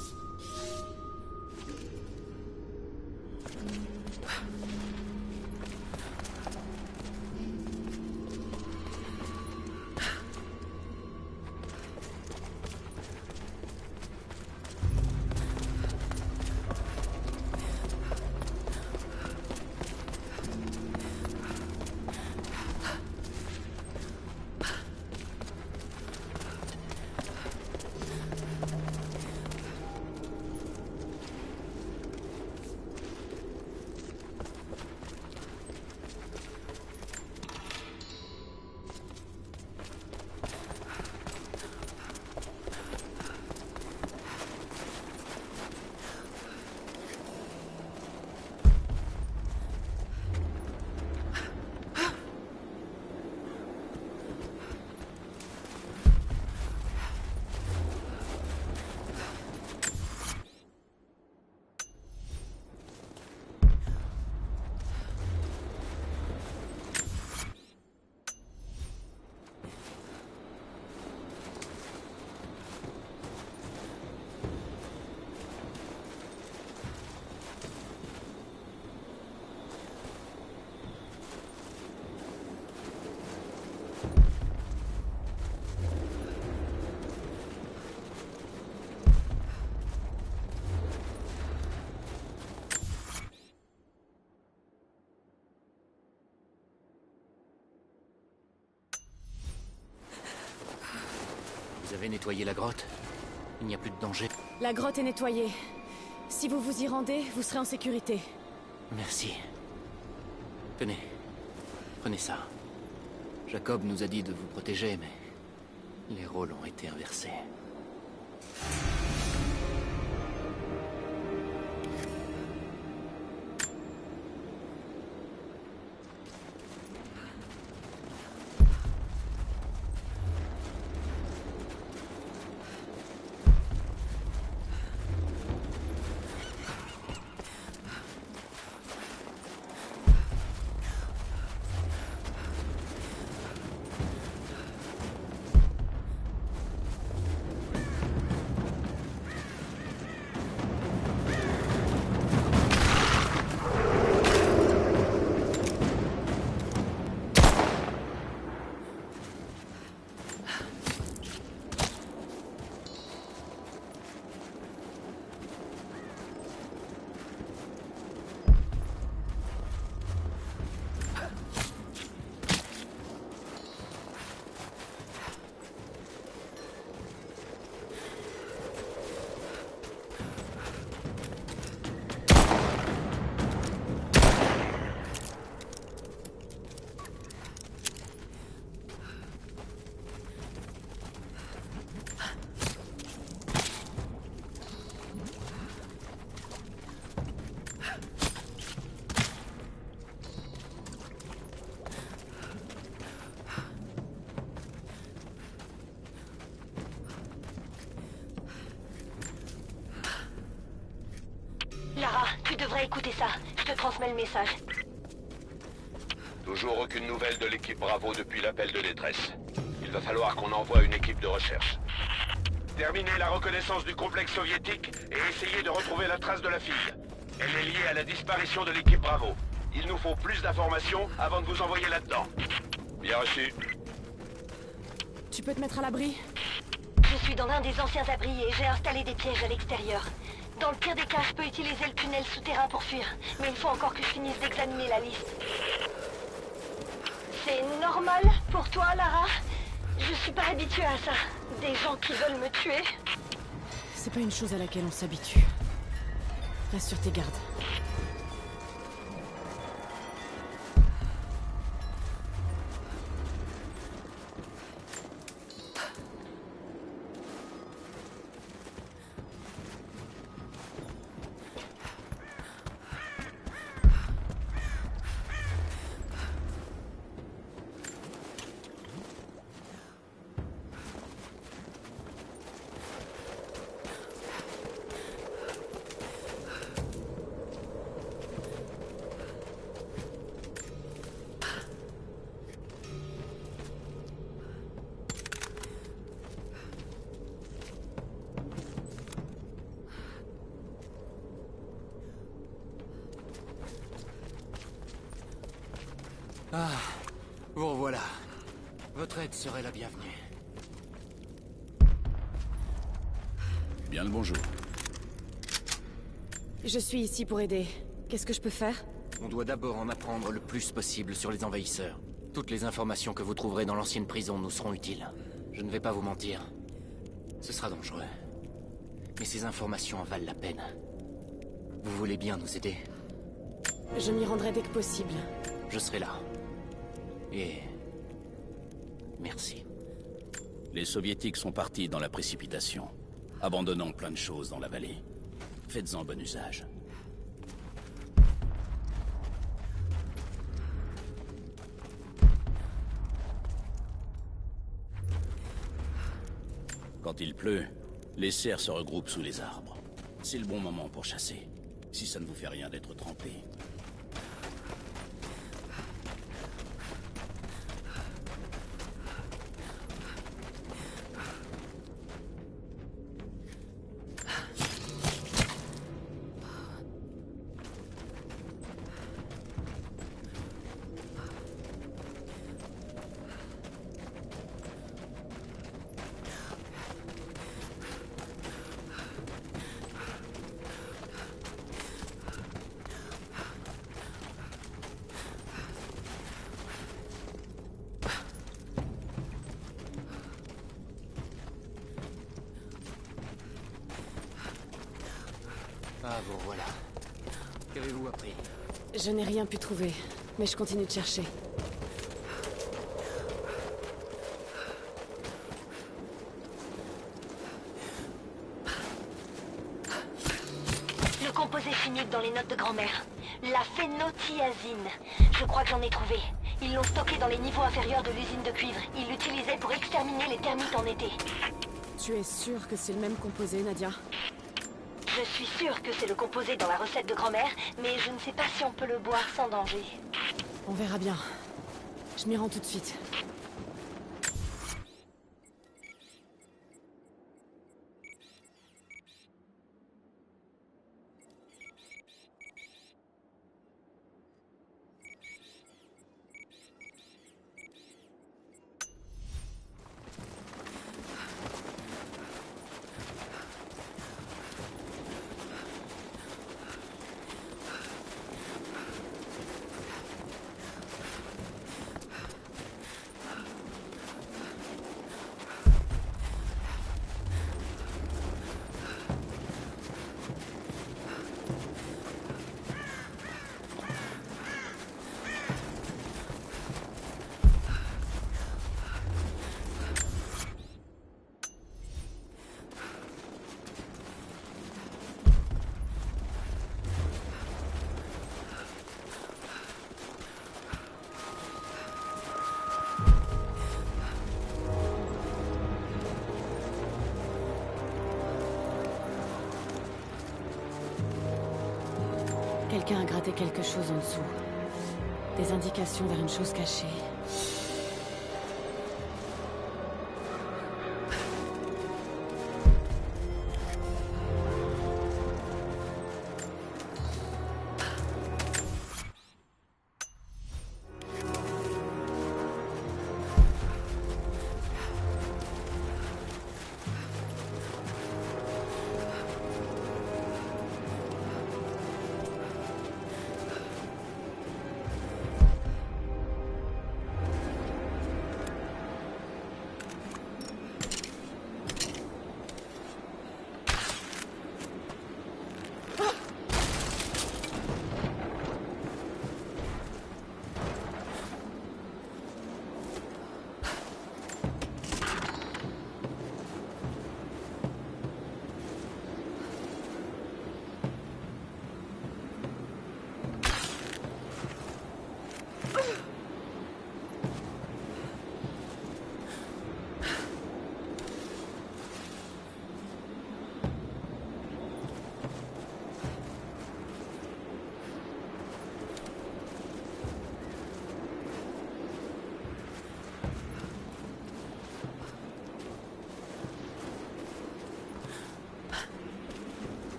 Vous avez nettoyé la grotte? Il n'y a plus de danger? La grotte est nettoyée. Si vous vous y rendez, vous serez en sécurité. Merci. Tenez. Prenez ça. Jacob nous a dit de vous protéger, mais les rôles ont été inversés. Lara, tu devrais écouter ça. Je te transmets le message. Toujours aucune nouvelle de l'équipe Bravo depuis l'appel de détresse. Il va falloir qu'on envoie une équipe de recherche. Terminez la reconnaissance du complexe soviétique et essayez de retrouver la trace de la fille. Elle est liée à la disparition de l'équipe Bravo. Il nous faut plus d'informations avant de vous envoyer là-dedans. Bien reçu. Tu peux te mettre à l'abri? Je suis dans l'un des anciens abris et j'ai installé des pièges à l'extérieur. Dans le pire des cas, je peux utiliser le tunnel souterrain pour fuir. Mais il faut encore que je finisse d'examiner la liste. C'est normal pour toi, Lara? Je suis pas habituée à ça. Des gens qui veulent me tuer. C'est pas une chose à laquelle on s'habitue. Reste sur tes gardes. Ah, bon voilà. Votre aide serait la bienvenue. Bien le bonjour. Je suis ici pour aider. Qu'est-ce que je peux faire? On doit d'abord en apprendre le plus possible sur les envahisseurs. Toutes les informations que vous trouverez dans l'ancienne prison nous seront utiles. Je ne vais pas vous mentir. Ce sera dangereux. Mais ces informations en valent la peine. Vous voulez bien nous aider? Je m'y rendrai dès que possible. Je serai là. Et... merci. Les soviétiques sont partis dans la précipitation, abandonnant plein de choses dans la vallée. Faites-en bon usage. Quand il pleut, les cerfs se regroupent sous les arbres. C'est le bon moment pour chasser, si ça ne vous fait rien d'être trempé. Ah bon, voilà. Qu'avez-vous appris? Je n'ai rien pu trouver, mais je continue de chercher. Le composé chimique dans les notes de grand-mère. La phénothiazine. Je crois que j'en ai trouvé. Ils l'ont stocké dans les niveaux inférieurs de l'usine de cuivre. Ils l'utilisaient pour exterminer les termites en été. Tu es sûre que c'est le même composé, Nadia? Je suis sûre que c'est le composé dans la recette de grand-mère, mais je ne sais pas si on peut le boire sans danger. On verra bien. Je m'y rends tout de suite. Quelqu'un a gratté quelque chose en dessous. Des indications vers une chose cachée.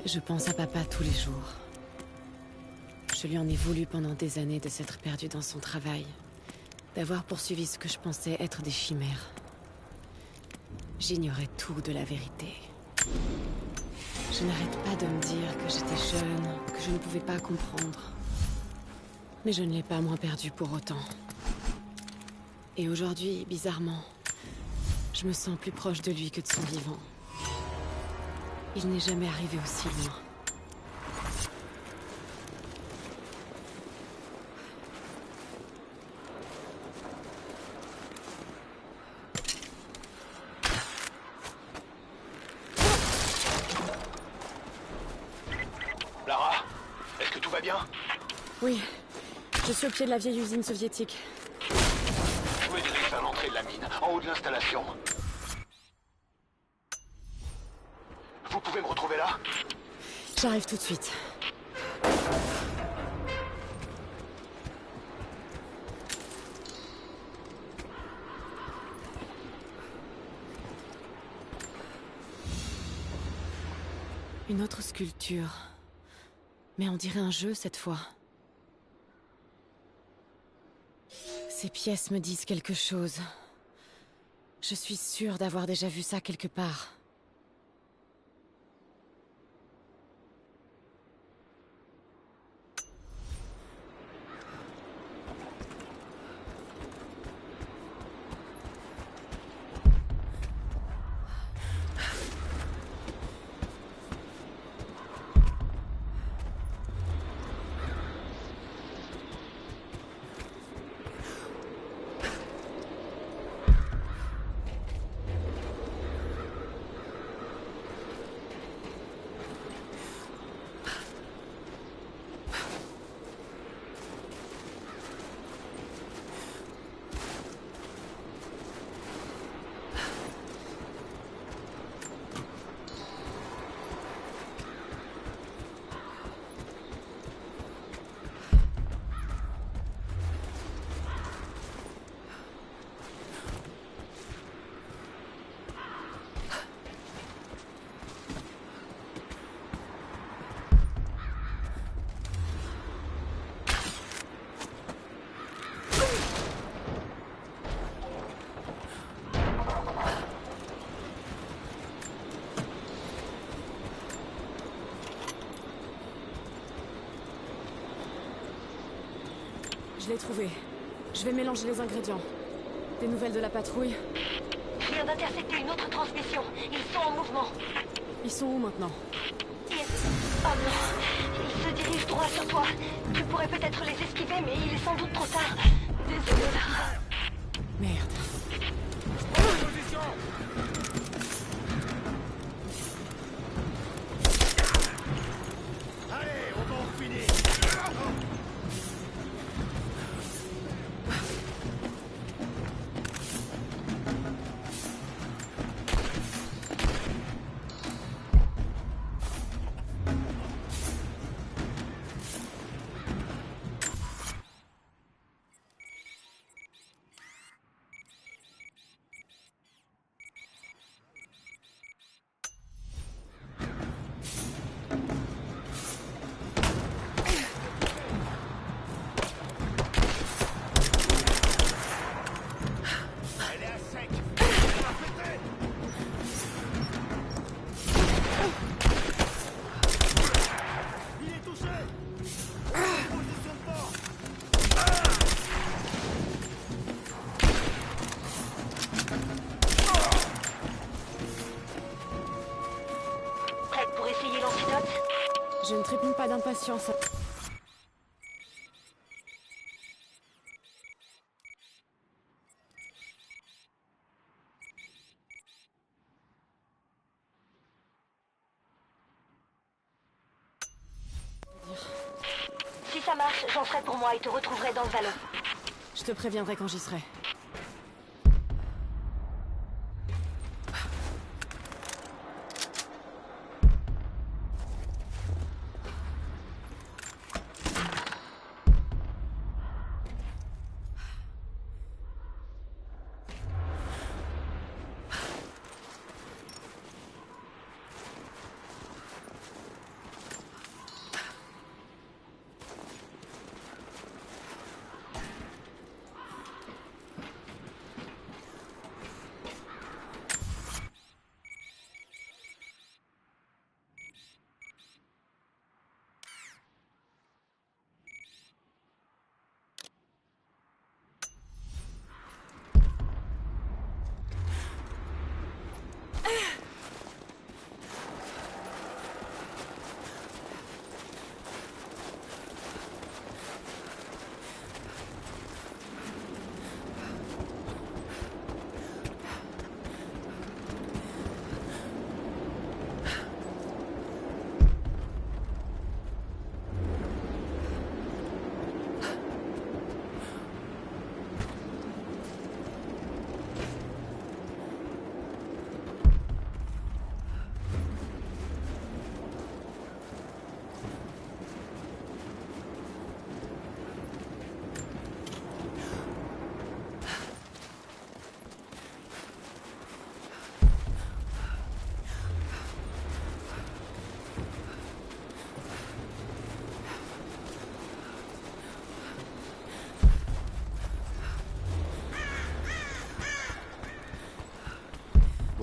Je pense à papa tous les jours. Je lui en ai voulu pendant des années de s'être perdu dans son travail, d'avoir poursuivi ce que je pensais être des chimères. J'ignorais tout de la vérité. Je n'arrête pas de me dire que j'étais jeune, que je ne pouvais pas comprendre. Mais je ne l'ai pas moins perdu pour autant. Et aujourd'hui, bizarrement, je me sens plus proche de lui que de son vivant. Il n'est jamais arrivé aussi loin. Lara, est-ce que tout va bien? Oui, je suis au pied de la vieille usine soviétique. Je me dirige vers l'entrée de la mine, en haut de l'installation. Vous pouvez me retrouver là? J'arrive tout de suite. Une autre sculpture. Mais on dirait un jeu cette fois. Ces pièces me disent quelque chose. Je suis sûre d'avoir déjà vu ça quelque part. Je l'ai trouvé. Je vais mélanger les ingrédients. Des nouvelles de la patrouille? Je viens d'intercepter une autre transmission. Ils sont en mouvement. Ils sont où maintenant? Oh non, ils se dirigent droit sur toi. Tu pourrais peut-être les esquiver, mais il est sans doute trop tard. Désolé, Lara. Merde. Position! Allez, on va en finir! Je ne trépigne pas d'impatience. Si ça marche, j'en ferai pour moi et te retrouverai dans le vallon. Je te préviendrai quand j'y serai.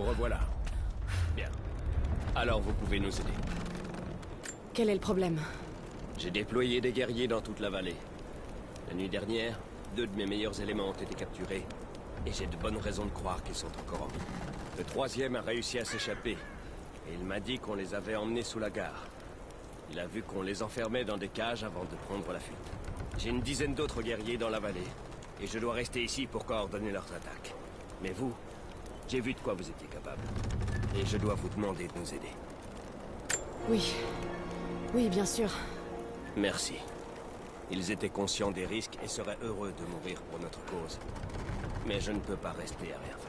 revoilà. Bien. Alors vous pouvez nous aider. Quel est le problème? J'ai déployé des guerriers dans toute la vallée. La nuit dernière, 2 de mes meilleurs éléments ont été capturés. Et j'ai de bonnes raisons de croire qu'ils sont encore en vie. Le 3e a réussi à s'échapper. Et il m'a dit qu'on les avait emmenés sous la gare. Il a vu qu'on les enfermait dans des cages avant de prendre la fuite. J'ai une dizaine d'autres guerriers dans la vallée. Et je dois rester ici pour coordonner leurs attaques. Mais vous, j'ai vu de quoi vous étiez capable. Et je dois vous demander de nous aider. Oui. Oui, bien sûr. Merci. Ils étaient conscients des risques et seraient heureux de mourir pour notre cause. Mais je ne peux pas rester à rien faire.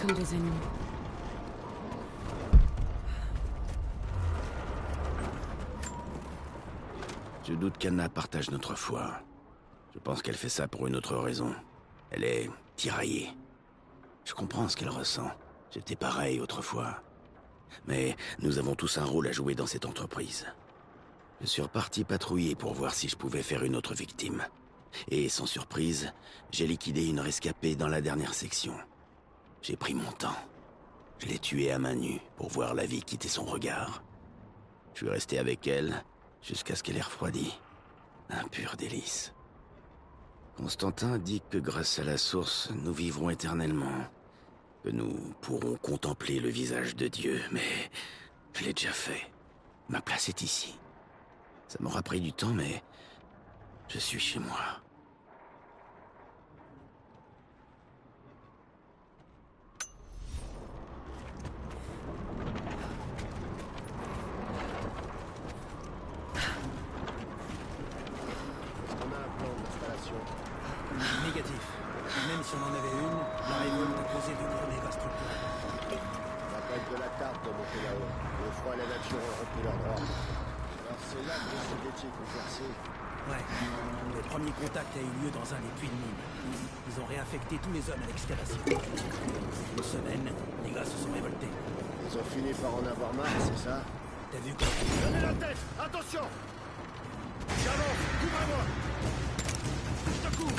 Comme des animaux. Je doute qu'Anna partage notre foi. Je pense qu'elle fait ça pour une autre raison. Elle est tiraillée. Je comprends ce qu'elle ressent. J'étais pareil autrefois. Mais nous avons tous un rôle à jouer dans cette entreprise. Je suis reparti patrouiller pour voir si je pouvais faire une autre victime. Et sans surprise, j'ai liquidé une rescapée dans la dernière section. J'ai pris mon temps. Je l'ai tuée à main nue pour voir la vie quitter son regard. Je suis resté avec elle jusqu'à ce qu'elle ait refroidi. Un pur délice. Constantin dit que grâce à la source, nous vivrons éternellement. Que nous pourrons contempler le visage de Dieu, mais je l'ai déjà fait. Ma place est ici. Ça m'aura pris du temps, mais je suis chez moi. Négatif. Même si on en avait une, la révolte a causé de gros dégâts structurels. L'appel de la tarte de monter là-haut. Le froid et la nature ont repris leurs droits. Alors c'est là que les soviétiques ont percé. Ouais. Le premier contact a eu lieu dans un des puits de mine. Ils ont réaffecté tous les hommes à l'excavation. Une semaine, les gars se sont révoltés. Ils ont fini par en avoir marre, c'est ça? T'as vu quoi? Donnez la tête! Attention! J'avance! Couvrez-moi! Je te couvre!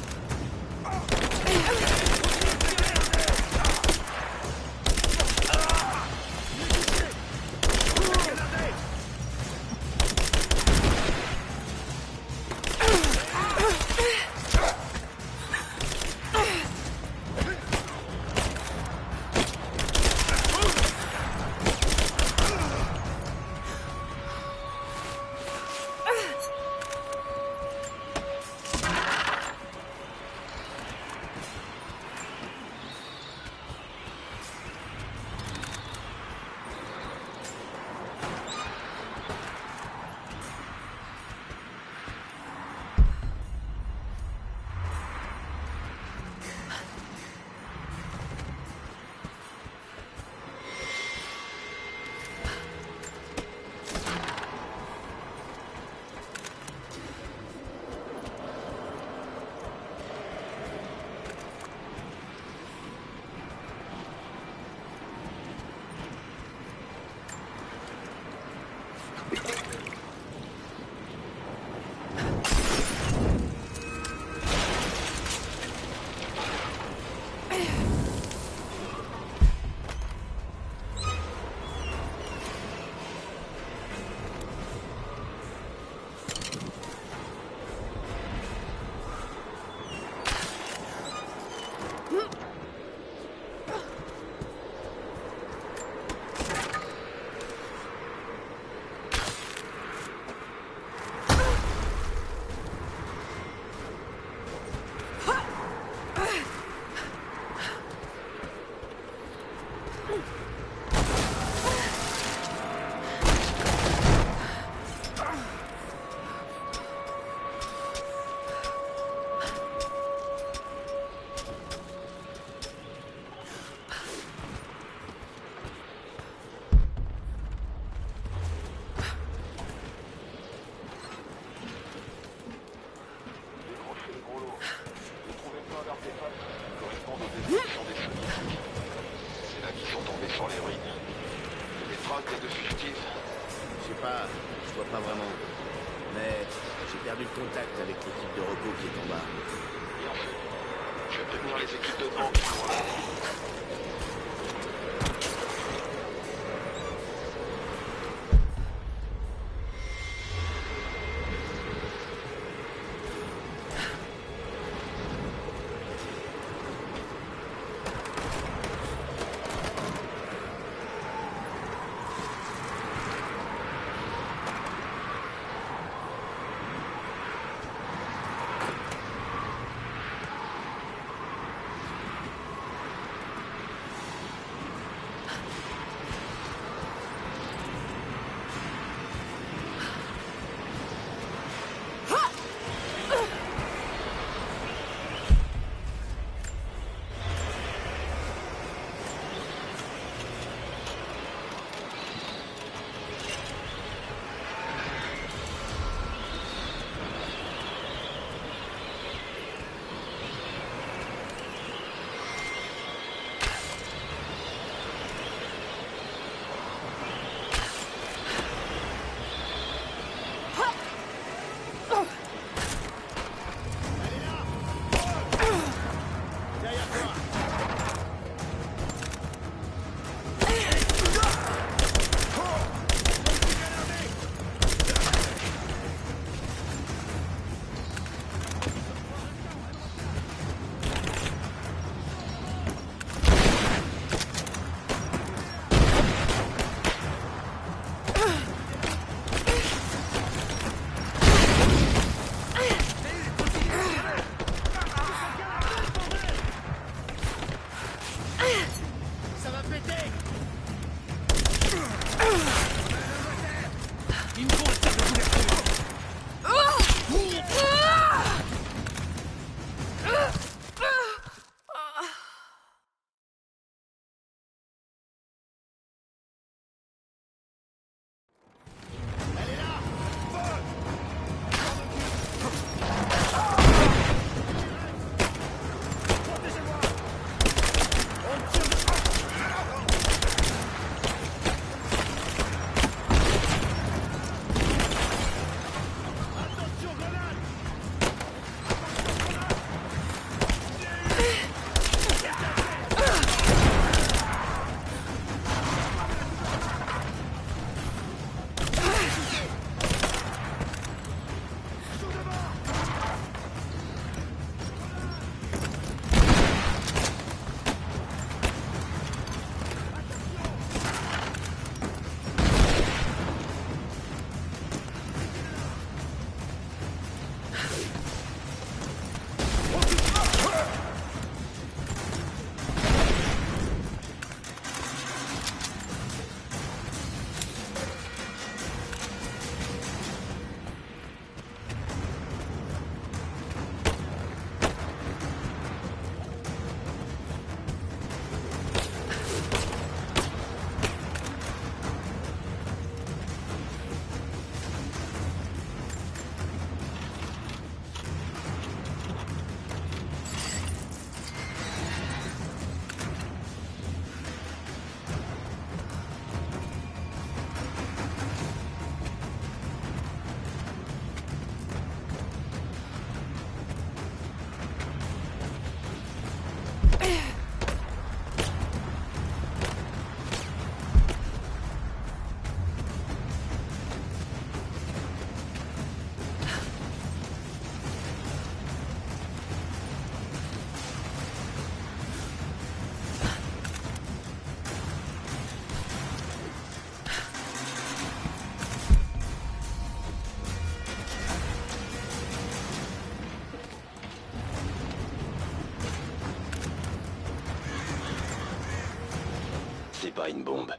C'est pas une bombe.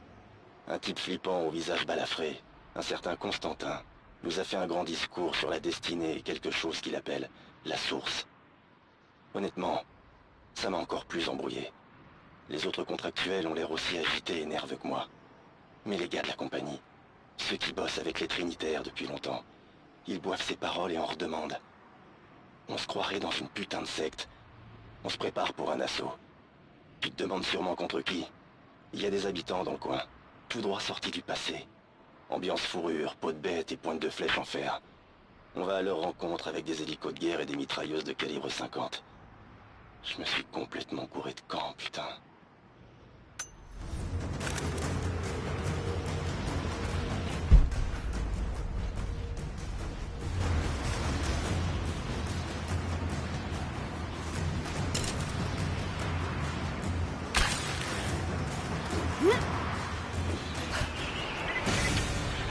Un type flippant au visage balafré, un certain Constantin, nous a fait un grand discours sur la destinée et quelque chose qu'il appelle la source. Honnêtement, ça m'a encore plus embrouillé. Les autres contractuels ont l'air aussi agités et nerveux que moi. Mais les gars de la compagnie, ceux qui bossent avec les Trinitaires depuis longtemps, ils boivent ses paroles et en redemandent. On se croirait dans une putain de secte. On se prépare pour un assaut. Tu te demandes sûrement contre qui? Il y a des habitants dans le coin, tout droit sortis du passé. Ambiance fourrure, peau de bête et pointe de flèche en fer. On va à leur rencontre avec des hélicos de guerre et des mitrailleuses de calibre 50. Je me suis complètement couré de camp, putain.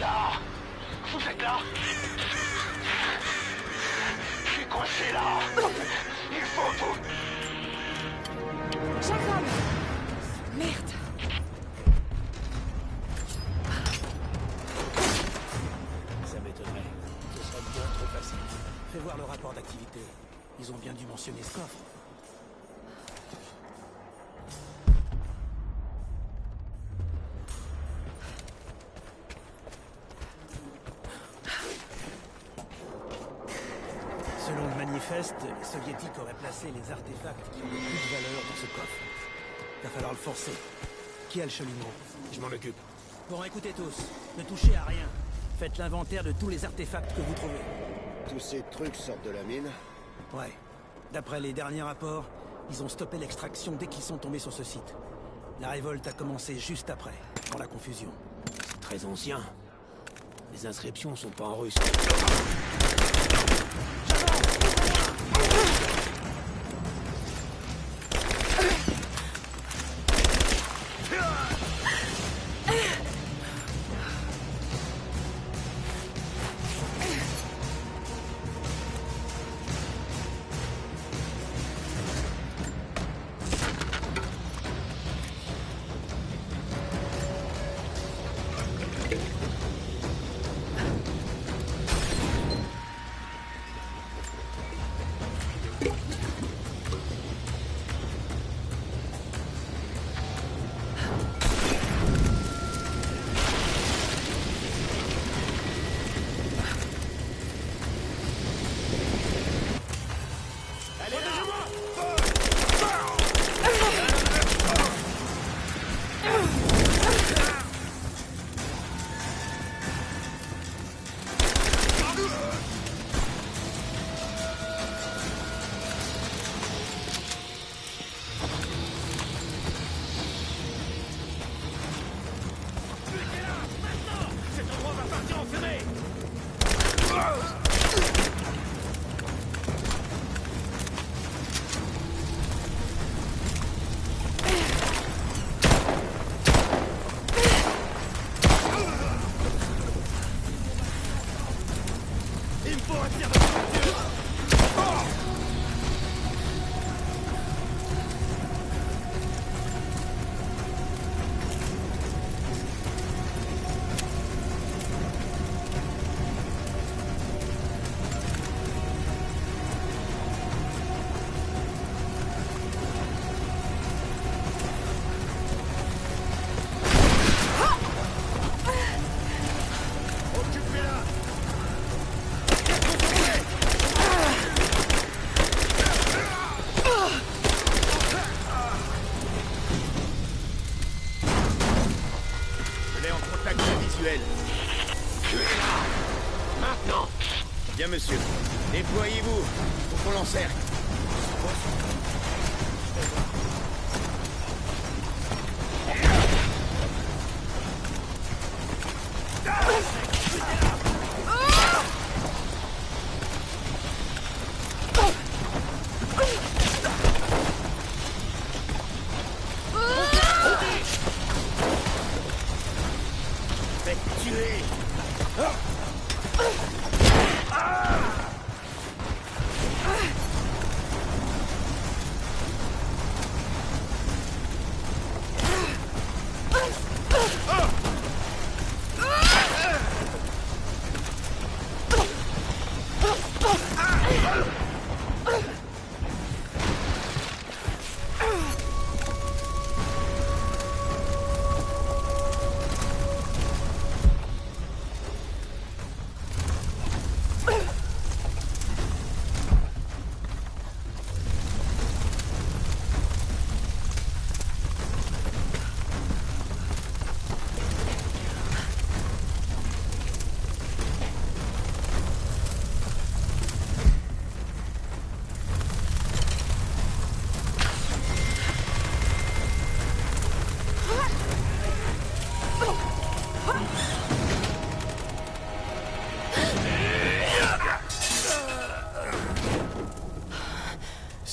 Là! Vous êtes là? Je suis coincé là! Il faut tout! Jacob! Merde! Ça m'étonnerait. Ce serait bien trop facile. Fais voir le rapport d'activité. Ils ont bien dû mentionner ce coffre. Selon le manifeste, les soviétiques auraient placé les artefacts qui ont le plus de valeur dans ce coffre. Va falloir le forcer. Qui a le cheminot? Je m'en occupe. Bon, écoutez tous, ne touchez à rien. Faites l'inventaire de tous les artefacts que vous trouvez. Tous ces trucs sortent de la mine? Ouais. D'après les derniers rapports, ils ont stoppé l'extraction dès qu'ils sont tombés sur ce site. La révolte a commencé juste après, dans la confusion. C'est très ancien. Les inscriptions sont pas en russe. Maintenant! Bien, monsieur. Déployez-vous pour qu'on l'encercle. Faites tuer!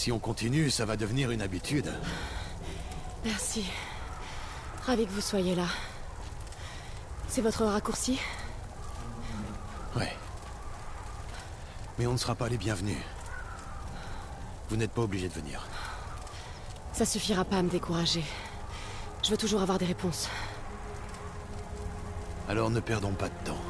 Si on continue, ça va devenir une habitude. Merci. Ravi que vous soyez là. C'est votre raccourci? Ouais. Mais on ne sera pas les bienvenus. Vous n'êtes pas obligés de venir. Ça suffira pas à me décourager. Je veux toujours avoir des réponses. Alors ne perdons pas de temps.